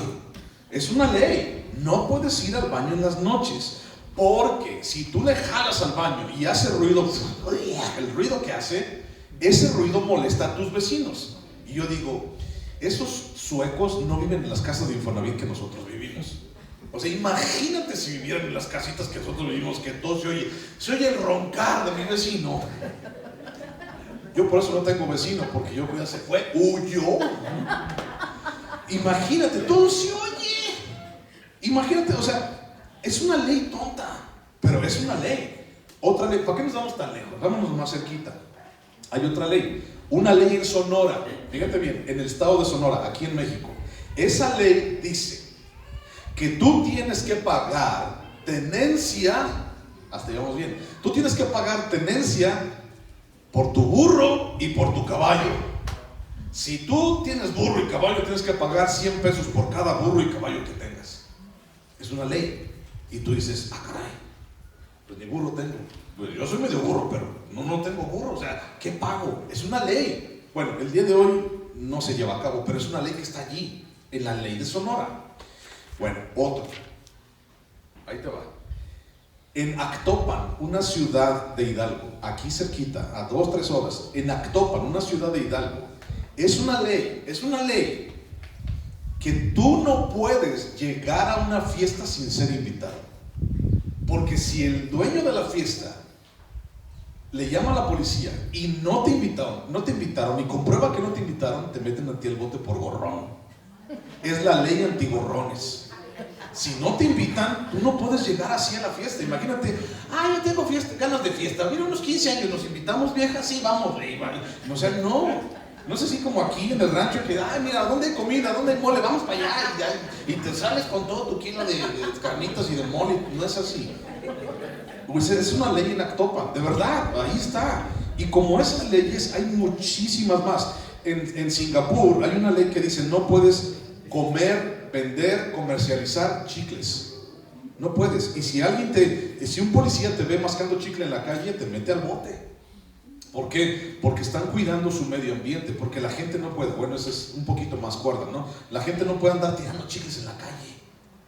es una ley, no puedes ir al baño en las noches, porque si tú le jalas al baño y hace ruido, el ruido que hace, ese ruido molesta a tus vecinos. Y yo digo, esos suecos no viven en las casas de Infonavit que nosotros vivimos. O sea, imagínate si vivieran en las casitas que nosotros vivimos, que todo se oye el roncar de mi vecino. Yo por eso no tengo vecino, porque yo ya se fue, huyó. Imagínate, todo se oye. Imagínate, o sea, es una ley tonta, pero es una ley. Otra ley, ¿para qué nos vamos tan lejos? Vámonos más cerquita. Hay otra ley, una ley en Sonora, fíjate bien, en el estado de Sonora, aquí en México. Esa ley dice que tú tienes que pagar tenencia, hasta llevamos bien, tú tienes que pagar tenencia por tu burro y por tu caballo. Si tú tienes burro y caballo, tienes que pagar 100 pesos por cada burro y caballo que tengas. Es una ley. Y tú dices, ah, caray, pues ni burro tengo. Pues yo soy medio burro, pero no tengo burro. O sea, ¿qué pago? Es una ley. Bueno, el día de hoy no se lleva a cabo, pero es una ley que está allí, en la ley de Sonora. Bueno, otro. Ahí te va. En Actopan, una ciudad de Hidalgo, aquí cerquita, a 2-3 horas, en Actopan, una ciudad de Hidalgo, es una ley que tú no puedes llegar a una fiesta sin ser invitado. Porque si el dueño de la fiesta le llama a la policía y no te invitaron y comprueba que no te invitaron, te meten a ti el bote por gorrón. Es la ley antigorrones. Si no te invitan, tú no puedes llegar así a la fiesta. Imagínate, yo tengo ganas de fiesta. Mira, unos 15 años, nos invitamos, vieja, sí, vamos. O sea, no es así como aquí en el rancho que, mira, ¿dónde hay comida? ¿Dónde hay mole? Vamos para allá. Y te sales con todo tu kilo de carnitas y de mole. No es así. Pues es una ley en Actopan, de verdad, ahí está. Y como esas leyes, hay muchísimas más. En Singapur hay una ley que dice, no puedes comer, vender, comercializar chicles. No puedes. Y si un policía te ve mascando chicle en la calle, te mete al bote. ¿Por qué? Porque están cuidando su medio ambiente, porque la gente no puede, bueno, eso es un poquito más cuerda, ¿no? La gente no puede andar tirando chicles en la calle,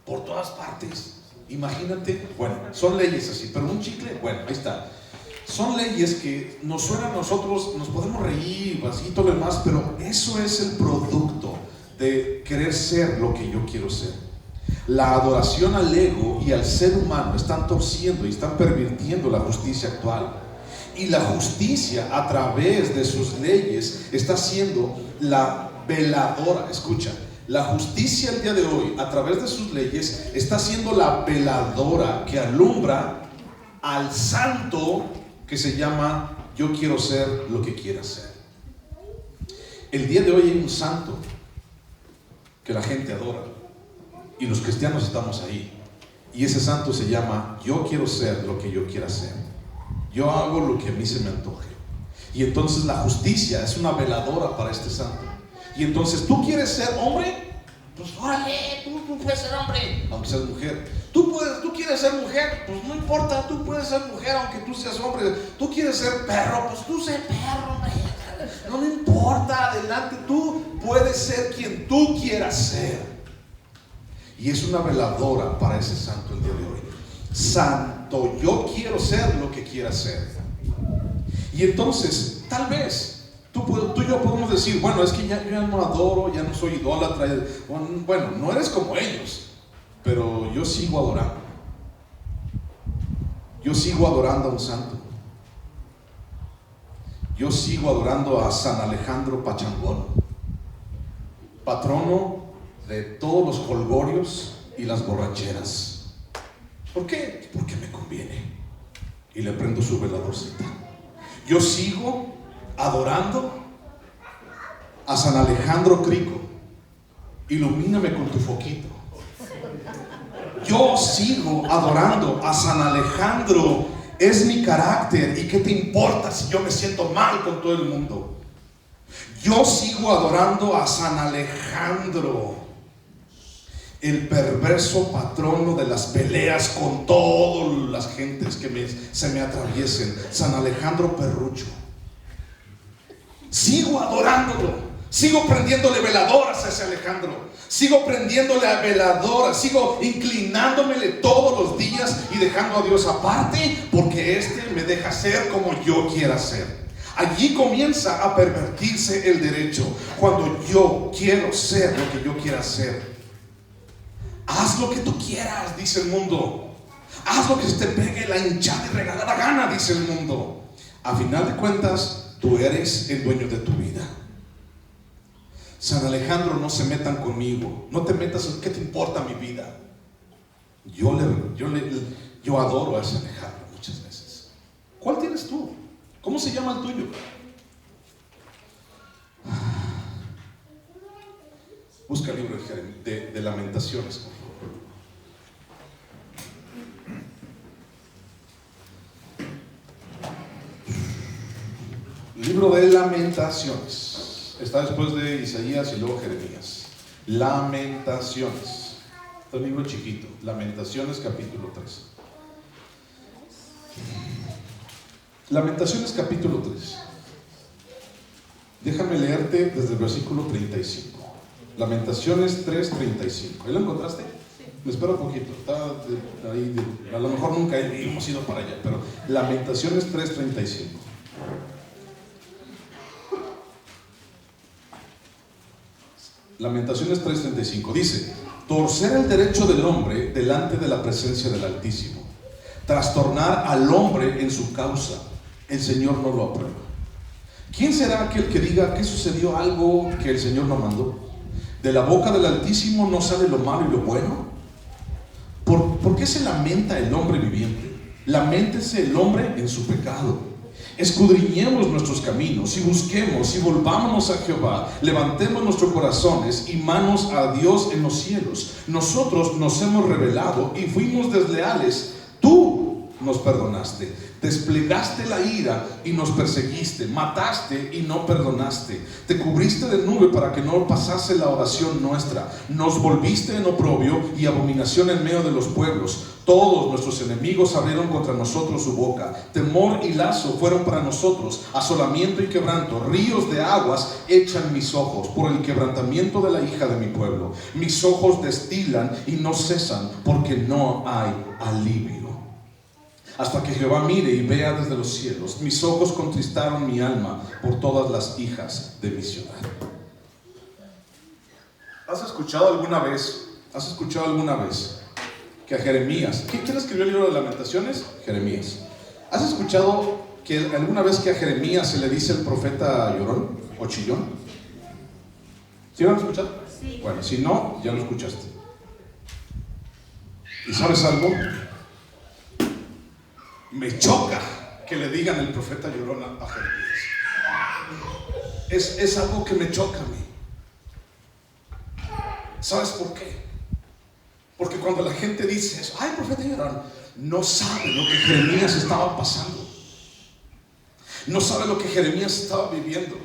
por todas partes. Imagínate, bueno, son leyes así, pero un chicle, bueno, ahí está. Son leyes que nos suenan a nosotros, nos podemos reír, así todo lo demás, pero eso es el producto de querer ser lo que yo quiero ser. La adoración al ego y al ser humano están torciendo y están pervirtiendo la justicia actual. Y la justicia a través de sus leyes está siendo la veladora. Escucha, la justicia el día de hoy a través de sus leyes está siendo la veladora que alumbra al santo que se llama yo quiero ser lo que quiera ser. El día de hoy hay un santo que la gente adora y los cristianos estamos ahí. Y ese santo se llama: yo quiero ser lo que yo quiera ser. Yo hago lo que a mí se me antoje. Y entonces la justicia es una veladora para este santo. Y entonces, ¿tú quieres ser hombre? Pues órale, tú puedes ser hombre, aunque seas mujer. Tú quieres ser mujer, pues no importa, tú puedes ser mujer aunque tú seas hombre. Tú quieres ser perro, pues tú sé perro, hombre. No me importa, adelante, tú puedes ser quien tú quieras ser. Y es una veladora para ese santo el día de hoy. Santo, yo quiero ser lo que quiera ser. Y entonces, tal vez tú y yo podemos decir: bueno, es que yo ya no adoro, ya no soy idólatra. Bueno, no eres como ellos, pero yo sigo adorando. Yo sigo adorando a un santo. Yo sigo adorando a San Alejandro Pachangón, patrono de todos los jolgorios y las borracheras. ¿Por qué? Porque me conviene. Y le prendo su veladorcita. Yo sigo adorando a San Alejandro Crico. Ilumíname con tu foquito. Yo sigo adorando a San Alejandro. Es mi carácter. ¿Y qué te importa si yo me siento mal con todo el mundo? Yo sigo adorando a San Alejandro, el perverso patrono de las peleas con todas las gentes que se me atraviesen. San Alejandro Perrucho. Sigo adorándolo. Sigo prendiéndole veladoras a ese Alejandro. Sigo prendiéndole a veladoras. Sigo inclinándomele todos los días y dejando a Dios aparte, porque me deja ser como yo quiera ser. Allí comienza a pervertirse el derecho. Cuando yo quiero ser lo que yo quiera ser. Haz lo que tú quieras, dice el mundo. Haz lo que se te pegue la hinchada y regalada gana, dice el mundo. A final de cuentas, tú eres el dueño de tu vida. San Alejandro, no se metan conmigo. No te metas, ¿qué te importa mi vida? Yo adoro a ese Alejandro muchas veces. ¿Cuál tienes tú? ¿Cómo se llama el tuyo? Busca el libro de Lamentaciones, por favor. Libro de Lamentaciones. Está después de Isaías y luego Jeremías. Lamentaciones. Este libro chiquito. Lamentaciones, capítulo 3. Lamentaciones, capítulo 3. Déjame leerte desde el versículo 35. Lamentaciones 3:35. ¿Ahí lo encontraste? Sí. Me espera un poquito. Está ahí, a lo mejor nunca hemos ido para allá, pero Lamentaciones 3:35. Lamentaciones 3:35 dice: torcer el derecho del hombre delante de la presencia del Altísimo, trastornar al hombre en su causa, el Señor no lo aprueba. ¿Quién será aquel que diga que sucedió algo que el Señor no mandó? ¿De la boca del Altísimo no sale lo malo y lo bueno? ¿Por qué se lamenta el hombre viviente? Lamentése el hombre en su pecado. Escudriñemos nuestros caminos y busquemos y volvámonos a Jehová. Levantemos nuestros corazones y manos a Dios en los cielos. Nosotros nos hemos rebelado y fuimos desleales. Tú nos perdonaste. Desplegaste la ira y nos perseguiste. Mataste y no perdonaste. Te cubriste de nube para que no pasase la oración nuestra. Nos volviste en oprobio y abominación en medio de los pueblos. Todos nuestros enemigos abrieron contra nosotros su boca. Temor y lazo fueron para nosotros. Asolamiento y quebranto. Ríos de aguas echan mis ojos por el quebrantamiento de la hija de mi pueblo. Mis ojos destilan y no cesan, porque no hay alivio. Hasta que Jehová mire y vea desde los cielos. Mis ojos contristaron mi alma por todas las hijas de mi ciudad. ¿Has escuchado alguna vez que a Jeremías, ¿quién escribió el libro de Lamentaciones? Jeremías. ¿Has escuchado que alguna vez que a Jeremías se le dice el profeta llorón o chillón? ¿Sí lo han escuchado? Sí. Bueno, si no, ya lo escuchaste. ¿Y sabes algo? Me choca que le digan el profeta llorón a Jeremías. Es algo que me choca a mí. ¿Sabes por qué? Porque cuando la gente dice eso, ay, profeta llorando, no sabe lo que Jeremías estaba pasando. No sabe lo que Jeremías estaba viviendo.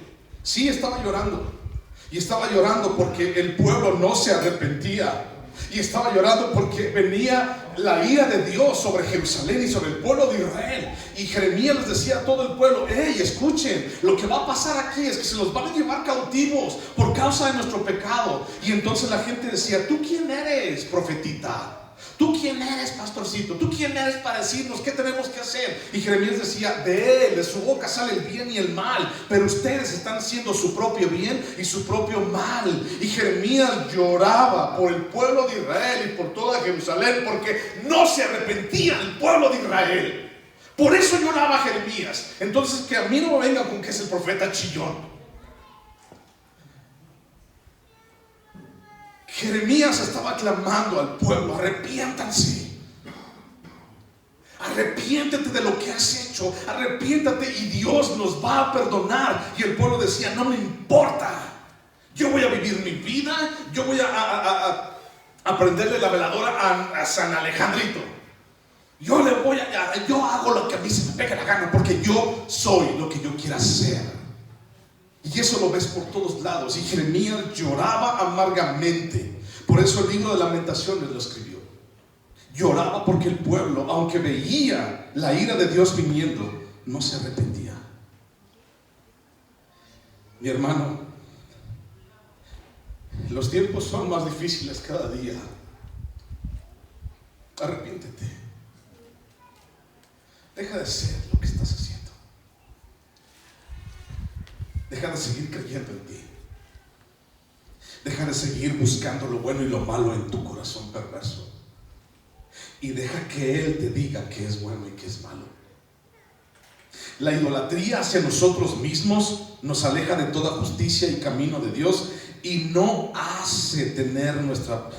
Sí, estaba llorando. Y estaba llorando porque el pueblo no se arrepentía. Y estaba llorando porque venía la ira de Dios sobre Jerusalén y sobre el pueblo de Israel. Y Jeremías les decía a todo el pueblo: hey, escuchen, lo que va a pasar aquí es que se los van a llevar cautivos por causa de nuestro pecado. Y entonces la gente decía: ¿tú quién eres, profetita? ¿Tú quién eres, pastorcito? ¿Tú quién eres para decirnos qué tenemos que hacer? Y Jeremías decía: de él, de su boca sale el bien y el mal, pero ustedes están haciendo su propio bien y su propio mal. Y Jeremías lloraba por el pueblo de Israel y por toda Jerusalén, porque no se arrepentía el pueblo de Israel. Por eso lloraba Jeremías. Entonces, que a mí no me vengan con que es el profeta chillón. Jeremías estaba clamando al pueblo: arrepiéntanse, arrepiéntete de lo que has hecho, arrepiéntate y Dios nos va a perdonar. Y el pueblo decía: no me importa, yo voy a vivir mi vida, yo voy a prenderle la veladora a San Alejandrito, yo hago lo que a mí se me pegue la gana, porque yo soy lo que yo quiera hacer. Y eso lo ves por todos lados. Y Jeremías lloraba amargamente. Por eso el libro de Lamentaciones lo escribió. Lloraba porque el pueblo, aunque veía la ira de Dios viniendo, no se arrepentía. Mi hermano, los tiempos son más difíciles cada día. Arrepiéntete. Deja de hacer lo que estás haciendo. Deja de seguir creyendo en ti. Deja de seguir buscando lo bueno y lo malo en tu corazón perverso. Y deja que Él te diga qué es bueno y qué es malo. La idolatría hacia nosotros mismos nos aleja de toda justicia y camino de Dios, y nos hace tener nuestra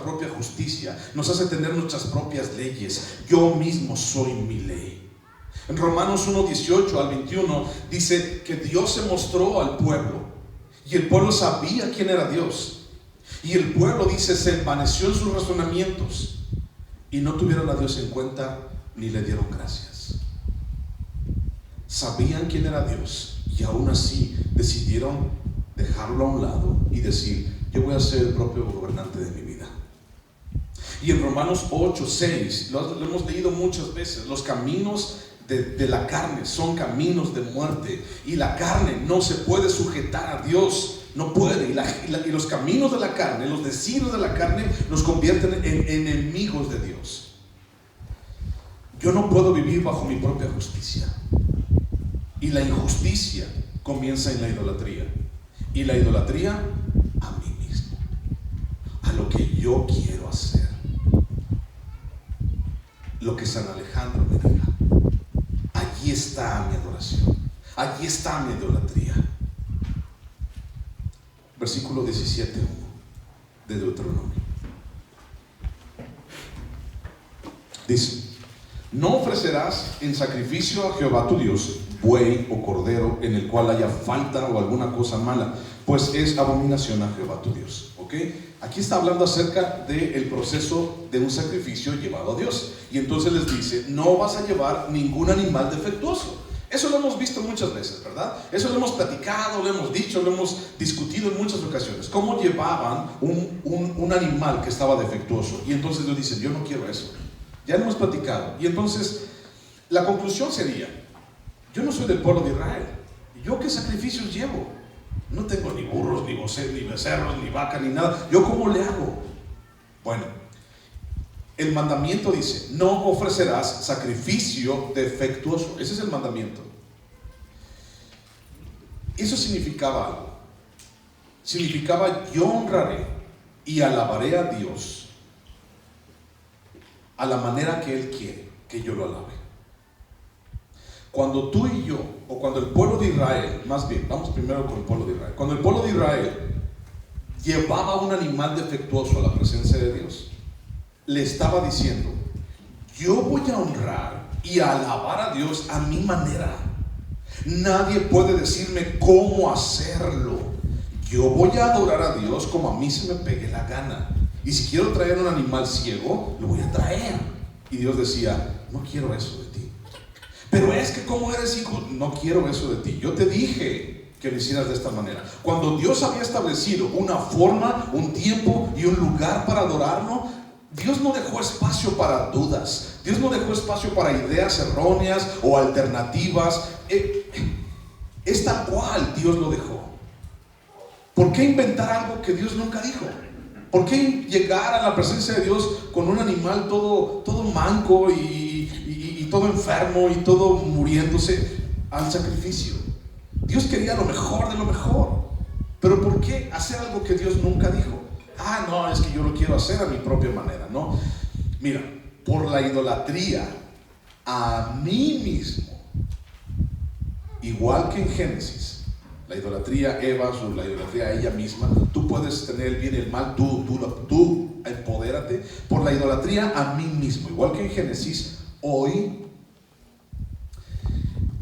propia justicia, nos hace tener nuestras propias leyes. Yo mismo soy mi ley. En Romanos 1:18 al 21 dice que Dios se mostró al pueblo y el pueblo sabía quién era Dios. Y el pueblo, dice, se envaneció en sus razonamientos y no tuvieron a Dios en cuenta ni le dieron gracias. Sabían quién era Dios y aún así decidieron dejarlo a un lado y decir: yo voy a ser el propio gobernante de mi vida. Y en Romanos 8:6 lo hemos leído muchas veces: los caminos de la carne son caminos de muerte, y la carne no se puede sujetar a Dios, no puede. Y los caminos de la carne, los designios de la carne, nos convierten en enemigos de Dios. Yo no puedo vivir bajo mi propia justicia, y la injusticia comienza en la idolatría, y la idolatría a mí mismo, a lo que yo quiero hacer, lo que San Alejandro me diga. Allí está mi adoración, allí está mi idolatría. Versículo 17:1 de Deuteronomio. Dice: no ofrecerás en sacrificio a Jehová tu Dios buey o cordero en el cual haya falta o alguna cosa mala, pues es abominación a Jehová tu Dios. ¿Ok? Aquí está hablando acerca del proceso de un sacrificio llevado a Dios. Y entonces les dice: no vas a llevar ningún animal defectuoso. Eso lo hemos visto muchas veces, ¿verdad? Eso lo hemos platicado, lo hemos dicho, lo hemos discutido en muchas ocasiones. Cómo llevaban un animal que estaba defectuoso. Y entonces Dios dice: yo no quiero eso. Ya lo hemos platicado. Y entonces la conclusión sería: yo no soy del pueblo de Israel. ¿Yo qué sacrificios llevo? No tengo ni burros, ni becerros, ni vaca, ni nada. ¿Yo cómo le hago? Bueno, el mandamiento dice: no ofrecerás sacrificio defectuoso. Ese es el mandamiento. Eso significaba algo. Significaba: yo honraré y alabaré a Dios a la manera que Él quiere que yo lo alabe. Cuando tú y yo, o cuando el pueblo de Israel, más bien, vamos primero con el pueblo de Israel. Cuando el pueblo de Israel llevaba un animal defectuoso a la presencia de Dios, le estaba diciendo: yo voy a honrar y a alabar a Dios a mi manera. Nadie puede decirme cómo hacerlo. Yo voy a adorar a Dios como a mí se me pegue la gana. Y si quiero traer un animal ciego, lo voy a traer. Y Dios decía, no quiero eso de ti. Pero es que como eres hijo, no quiero eso de ti. Yo te dije que lo hicieras de esta manera. Cuando Dios había establecido una forma, un tiempo y un lugar para adorarlo, Dios no dejó espacio para dudas. Dios no dejó espacio para ideas erróneas o alternativas. Es tal cual Dios lo dejó. ¿Por qué inventar algo que Dios nunca dijo? ¿Por qué llegar a la presencia de Dios con un animal todo manco y todo enfermo y todo muriéndose al sacrificio? Dios quería lo mejor de lo mejor. Pero ¿por qué hacer algo que Dios nunca dijo? Ah, no, es que yo lo quiero hacer a mi propia manera. No, mira, por la idolatría a mí mismo, igual que en Génesis, la idolatría Eva, la idolatría a ella misma, tú puedes tener el bien y el mal, tú empodérate. Por la idolatría a mí mismo, igual que en Génesis, hoy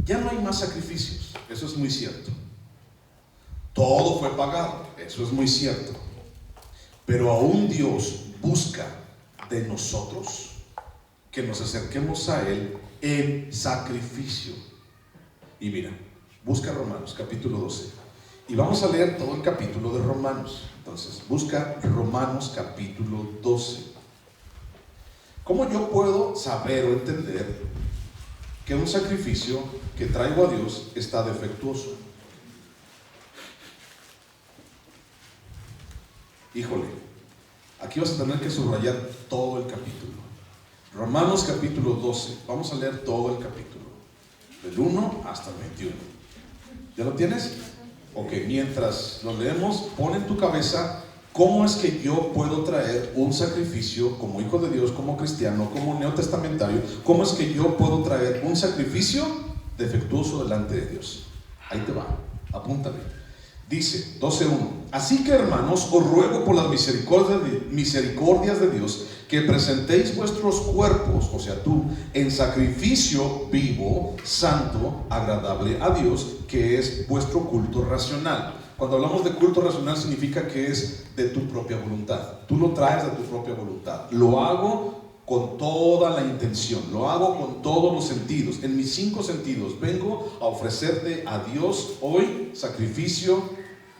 ya no hay más sacrificios. Eso es muy cierto. Todo fue pagado, eso es muy cierto. Pero aún Dios busca de nosotros que nos acerquemos a Él en sacrificio. Y mira, busca Romanos capítulo 12 y vamos a leer todo el capítulo de Romanos. Entonces busca Romanos capítulo 12. ¿Cómo yo puedo saber o entender que un sacrificio que traigo a Dios está defectuoso? Híjole, aquí vas a tener que subrayar todo el capítulo. Romanos capítulo 12, vamos a leer todo el capítulo, del 1 hasta el 21. ¿Ya lo tienes? Ok, mientras lo leemos, pon en tu cabeza cómo es que yo puedo traer un sacrificio como hijo de Dios, como cristiano, como neotestamentario. Cómo es que yo puedo traer un sacrificio defectuoso delante de Dios. Ahí te va, apúntale. Dice 12:1: así que, hermanos, os ruego por las misericordias de Dios que presentéis vuestros cuerpos, o sea tú, en sacrificio vivo, santo, agradable a Dios, que es vuestro culto racional. Cuando hablamos de culto racional significa que es de tu propia voluntad. Tú lo traes de tu propia voluntad. Lo hago con toda la intención, lo hago con todos los sentidos, en mis 5 sentidos. Vengo a ofrecerte a Dios hoy sacrificio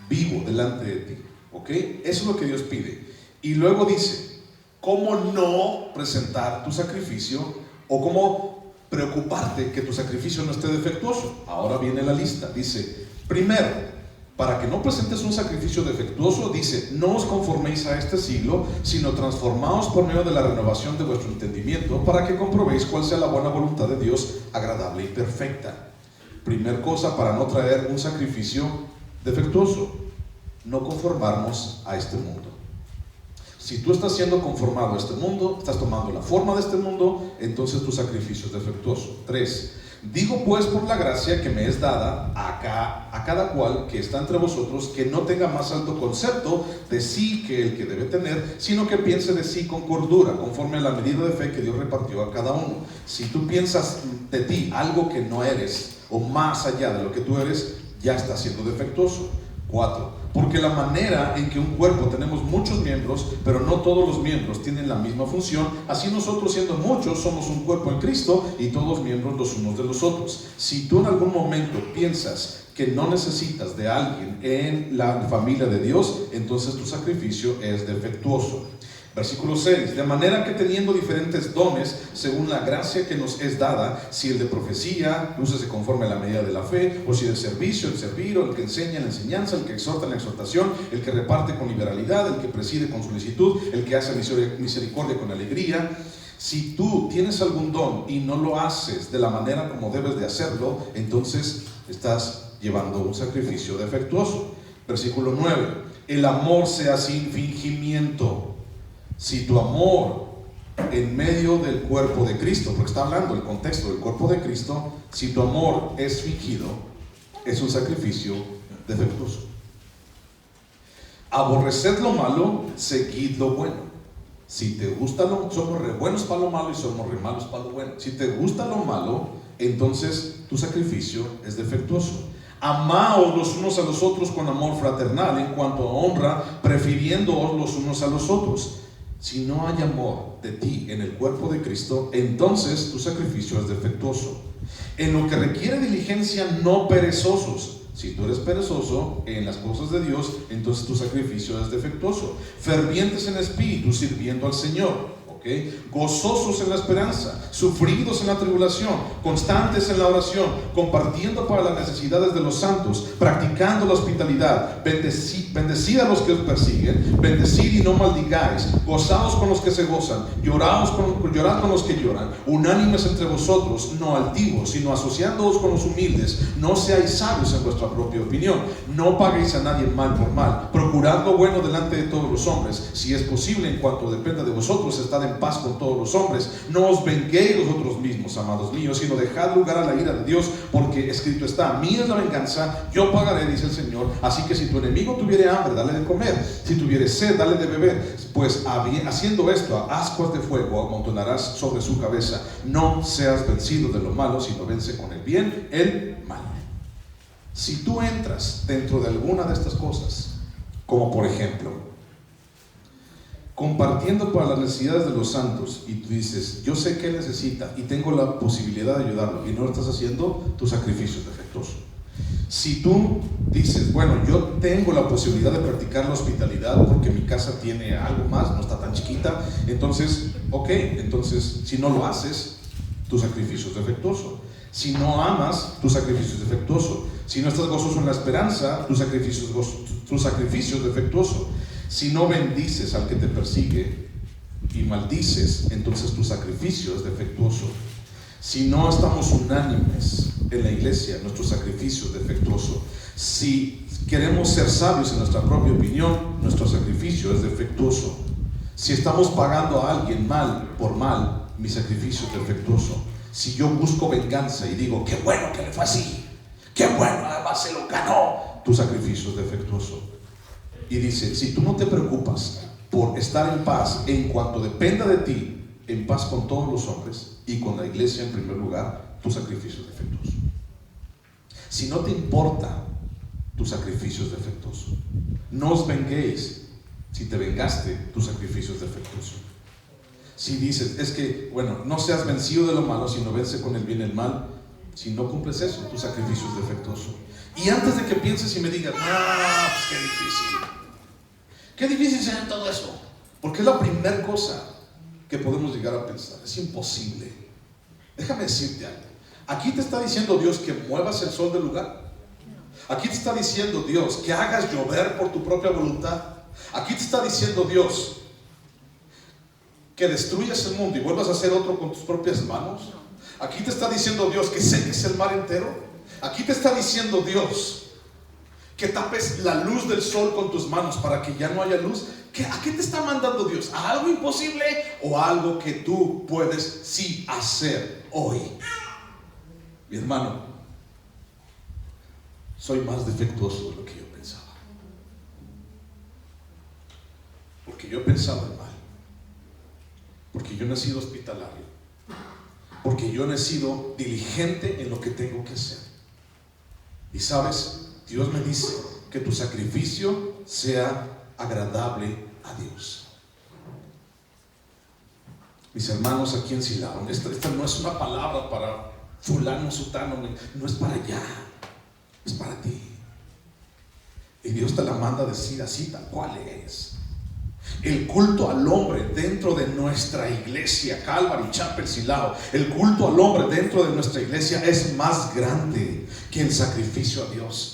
vivo delante de ti, ¿ok? Eso es lo que Dios pide. Y luego dice, ¿cómo no presentar tu sacrificio o cómo preocuparte que tu sacrificio no esté defectuoso? Ahora viene la lista. Dice, primero, para que no presentes un sacrificio defectuoso, dice, no os conforméis a este siglo, sino transformaos por medio de la renovación de vuestro entendimiento, para que comprobéis cuál sea la buena voluntad de Dios, agradable y perfecta. Primer cosa para no traer un sacrificio defectuoso, no conformarnos a este mundo. Si tú estás siendo conformado a este mundo, estás tomando la forma de este mundo, entonces tu sacrificio es defectuoso. 3. Digo pues por la gracia que me es dada a cada cual que está entre vosotros, que no tenga más alto concepto de sí que el que debe tener, sino que piense de sí con cordura, conforme a la medida de fe que Dios repartió a cada uno. Si tú piensas de ti algo que no eres, o más allá de lo que tú eres, ya está siendo defectuoso. 4. Porque la manera en que un cuerpo tenemos muchos miembros, pero no todos los miembros tienen la misma función, así nosotros, siendo muchos, somos un cuerpo en Cristo y todos miembros los unos de los otros. Si tú en algún momento piensas que no necesitas de alguien en la familia de Dios, entonces tu sacrificio es defectuoso. Versículo 6: de manera que teniendo diferentes dones según la gracia que nos es dada, si el de profecía, úsese conforme a la medida de la fe, o si de servicio, el servir, o el que enseña, la enseñanza, el que exhorta, la exhortación, el que reparte con liberalidad, el que preside con solicitud, el que hace misericordia con alegría. Si tú tienes algún don y no lo haces de la manera como debes de hacerlo, entonces estás llevando un sacrificio defectuoso. Versículo 9: el amor sea sin fingimiento. Si tu amor en medio del cuerpo de Cristo, porque está hablando el contexto del cuerpo de Cristo, si tu amor es fingido, es un sacrificio defectuoso. Aborreced lo malo, seguid lo bueno. Si te gusta somos re buenos para lo malo y somos re malos para lo bueno. Si te gusta lo malo, entonces tu sacrificio es defectuoso. Amaos los unos a los otros con amor fraternal, en cuanto a honra, prefiriéndoos los unos a los otros. si no hay amor de ti en el cuerpo de Cristo, entonces tu sacrificio es defectuoso. En lo que requiere diligencia, no perezosos. Si tú eres perezoso en las cosas de Dios, entonces tu sacrificio es defectuoso. Fervientes en espíritu, sirviendo al Señor. Gozosos en la esperanza, sufridos en la tribulación, constantes en la oración, compartiendo para las necesidades de los santos, practicando la hospitalidad, bendecid a los que os persiguen, bendecid y no maldigáis, gozaos con los que se gozan, llorad con los que lloran, unánimes entre vosotros, no altivos, sino asociándoos con los humildes, no seáis sabios en vuestra propia opinión, no paguéis a nadie mal por mal, procurad lo bueno delante de todos los hombres, si es posible, en cuanto dependa de vosotros, estad en paz con todos los hombres. No os venguéis vosotros mismos, amados míos, sino dejad lugar a la ira de Dios, porque escrito está: mía es la venganza, yo pagaré, dice el Señor. Así que si tu enemigo tuviere hambre, dale de comer, si tuviere sed, dale de beber, pues haciendo esto, a ascuas de fuego amontonarás sobre su cabeza. No seas vencido de lo malo, sino vence con el bien el mal. Si tú entras dentro de alguna de estas cosas, como por ejemplo compartiendo para las necesidades de los santos, y tú dices: yo sé que él necesita y tengo la posibilidad de ayudarlo, y no lo estás haciendo, tu sacrificio es defectuoso. Si tú dices: bueno, yo tengo la posibilidad de practicar la hospitalidad porque mi casa tiene algo más, no está tan chiquita, entonces, entonces si no lo haces, tu sacrificio es defectuoso. Si no amas, tu sacrificio es defectuoso. Si no estás gozoso en la esperanza, tu sacrificio es defectuoso. Si no bendices al que te persigue y maldices, entonces tu sacrificio es defectuoso. Si no estamos unánimes en la iglesia, nuestro sacrificio es defectuoso. Si queremos ser sabios en nuestra propia opinión, nuestro sacrificio es defectuoso. Si estamos pagando a alguien mal por mal, mi sacrificio es defectuoso. Si yo busco venganza y digo: qué bueno que le fue así, qué bueno, además se lo ganó, tu sacrificio es defectuoso. Y dice: si tú no te preocupas por estar en paz en cuanto dependa de ti, en paz con todos los hombres y con la iglesia en primer lugar, tu sacrificio es defectuoso. Si no te importa, tu sacrificio es defectuoso. No os venguéis. Si te vengaste, tu sacrificio es defectuoso. Si dices: es que, bueno, no seas vencido de lo malo, sino vence con el bien el mal, si no cumples eso, tu sacrificio es defectuoso. Y antes de que pienses y me digas: pues qué difícil. Qué difícil será todo eso. Porque es la primera cosa que podemos llegar a pensar. Es imposible. Déjame decirte algo. Aquí te está diciendo Dios que muevas el sol del lugar. Aquí te está diciendo Dios que hagas llover por tu propia voluntad. Aquí te está diciendo Dios que destruyas el mundo y vuelvas a hacer otro con tus propias manos. Aquí te está diciendo Dios que seques el mar entero. Aquí te está diciendo Dios que tapes la luz del sol con tus manos para que ya no haya luz. ¿A qué te está mandando Dios? ¿A algo imposible o a algo que tú puedes sí hacer hoy? Mi hermano, soy más defectuoso de lo que yo pensaba. Porque yo pensaba en mal. Porque yo no he sido hospitalario. Porque yo no he sido diligente en lo que tengo que hacer. Y sabes, Dios me dice que tu sacrificio sea agradable a Dios. Mis hermanos aquí en Silao, esta no es una palabra para fulano, sutano, no es para allá, es para ti. Y Dios te la manda a decir así, tal cual es. El culto al hombre dentro de nuestra iglesia, Calvary Chapel Silao, el culto al hombre dentro de nuestra iglesia es más grande que el sacrificio a Dios.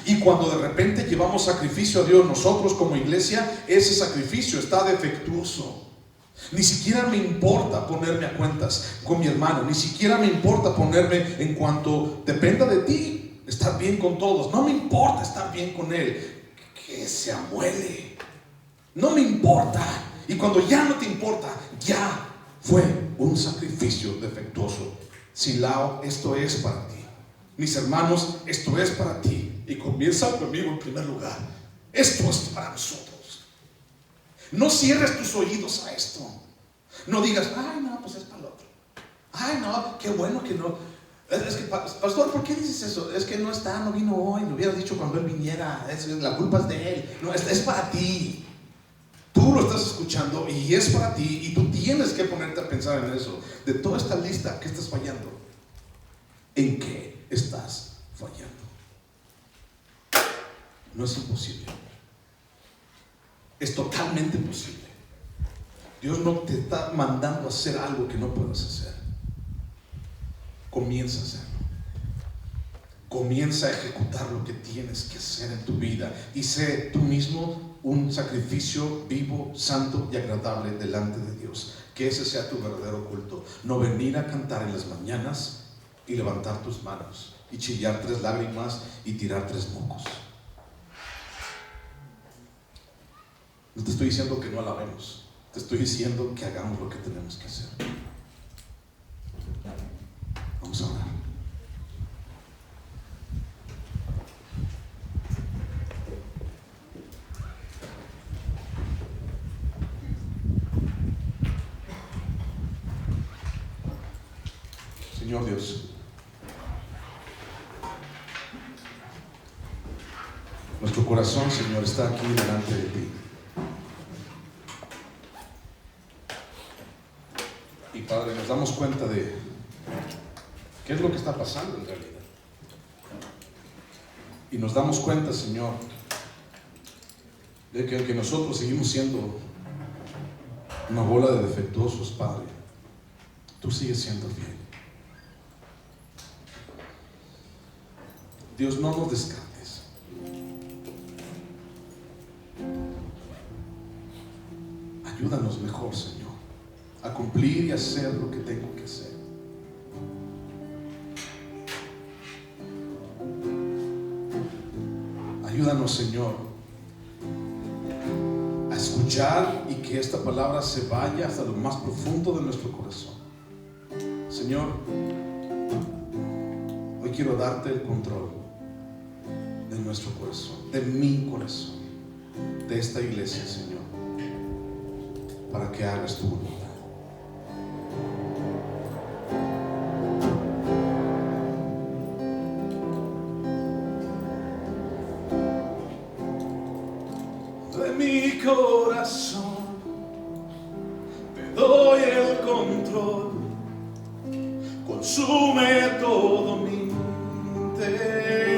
Y cuando de repente llevamos sacrificio a Dios nosotros como iglesia, ese sacrificio está defectuoso. Ni siquiera me importa ponerme a cuentas con mi hermano, ni siquiera me importa ponerme en cuanto dependa de ti, estar bien con todos. No me importa estar bien con él, que se amuele. No me importa. Y cuando ya no te importa, ya fue un sacrificio defectuoso. Silao, esto es para ti. Mis hermanos, esto es para ti. Y comienza conmigo en primer lugar. Esto es para nosotros. No cierres tus oídos a esto. No digas: ay no, pues es para el otro. Ay no, qué bueno que no. Es que, pastor, ¿por qué dices eso? Es que no está, no vino hoy. Lo hubieras dicho cuando él viniera. La culpa es de él. No, es para ti. Tú lo estás escuchando y es para ti, y tú tienes que ponerte a pensar en eso. De toda esta lista, ¿qué estás fallando? ¿En qué estás fallando? No es imposible. Es totalmente posible. Dios no te está mandando a hacer algo que no puedas hacer. Comienza a hacerlo. Comienza a ejecutar lo que tienes que hacer en tu vida y sé tú mismo un sacrificio vivo, santo y agradable delante de Dios. Que ese sea tu verdadero culto. No venir a cantar en las mañanas y levantar tus manos y chillar 3 lágrimas y tirar 3 mocos. No te estoy diciendo que no alabemos, te estoy diciendo que hagamos lo que tenemos que hacer. Vamos a orar. Señor Dios, nuestro corazón, Señor, está aquí delante de ti. Y Padre, nos damos cuenta de qué es lo que está pasando en realidad. Y nos damos cuenta, Señor, de que aunque nosotros seguimos siendo una bola de defectuosos, Padre, tú sigues siendo fiel. Dios, no nos descartes. Ayúdanos mejor, Señor, a cumplir y hacer lo que tengo que hacer. Ayúdanos, Señor, a escuchar y que esta palabra se vaya hasta lo más profundo de nuestro corazón. Señor, hoy quiero darte el control de nuestro corazón, de mi corazón, de esta iglesia, Señor, para que hagas tu voluntad. De mi corazón te doy el control, consume todo mi interior.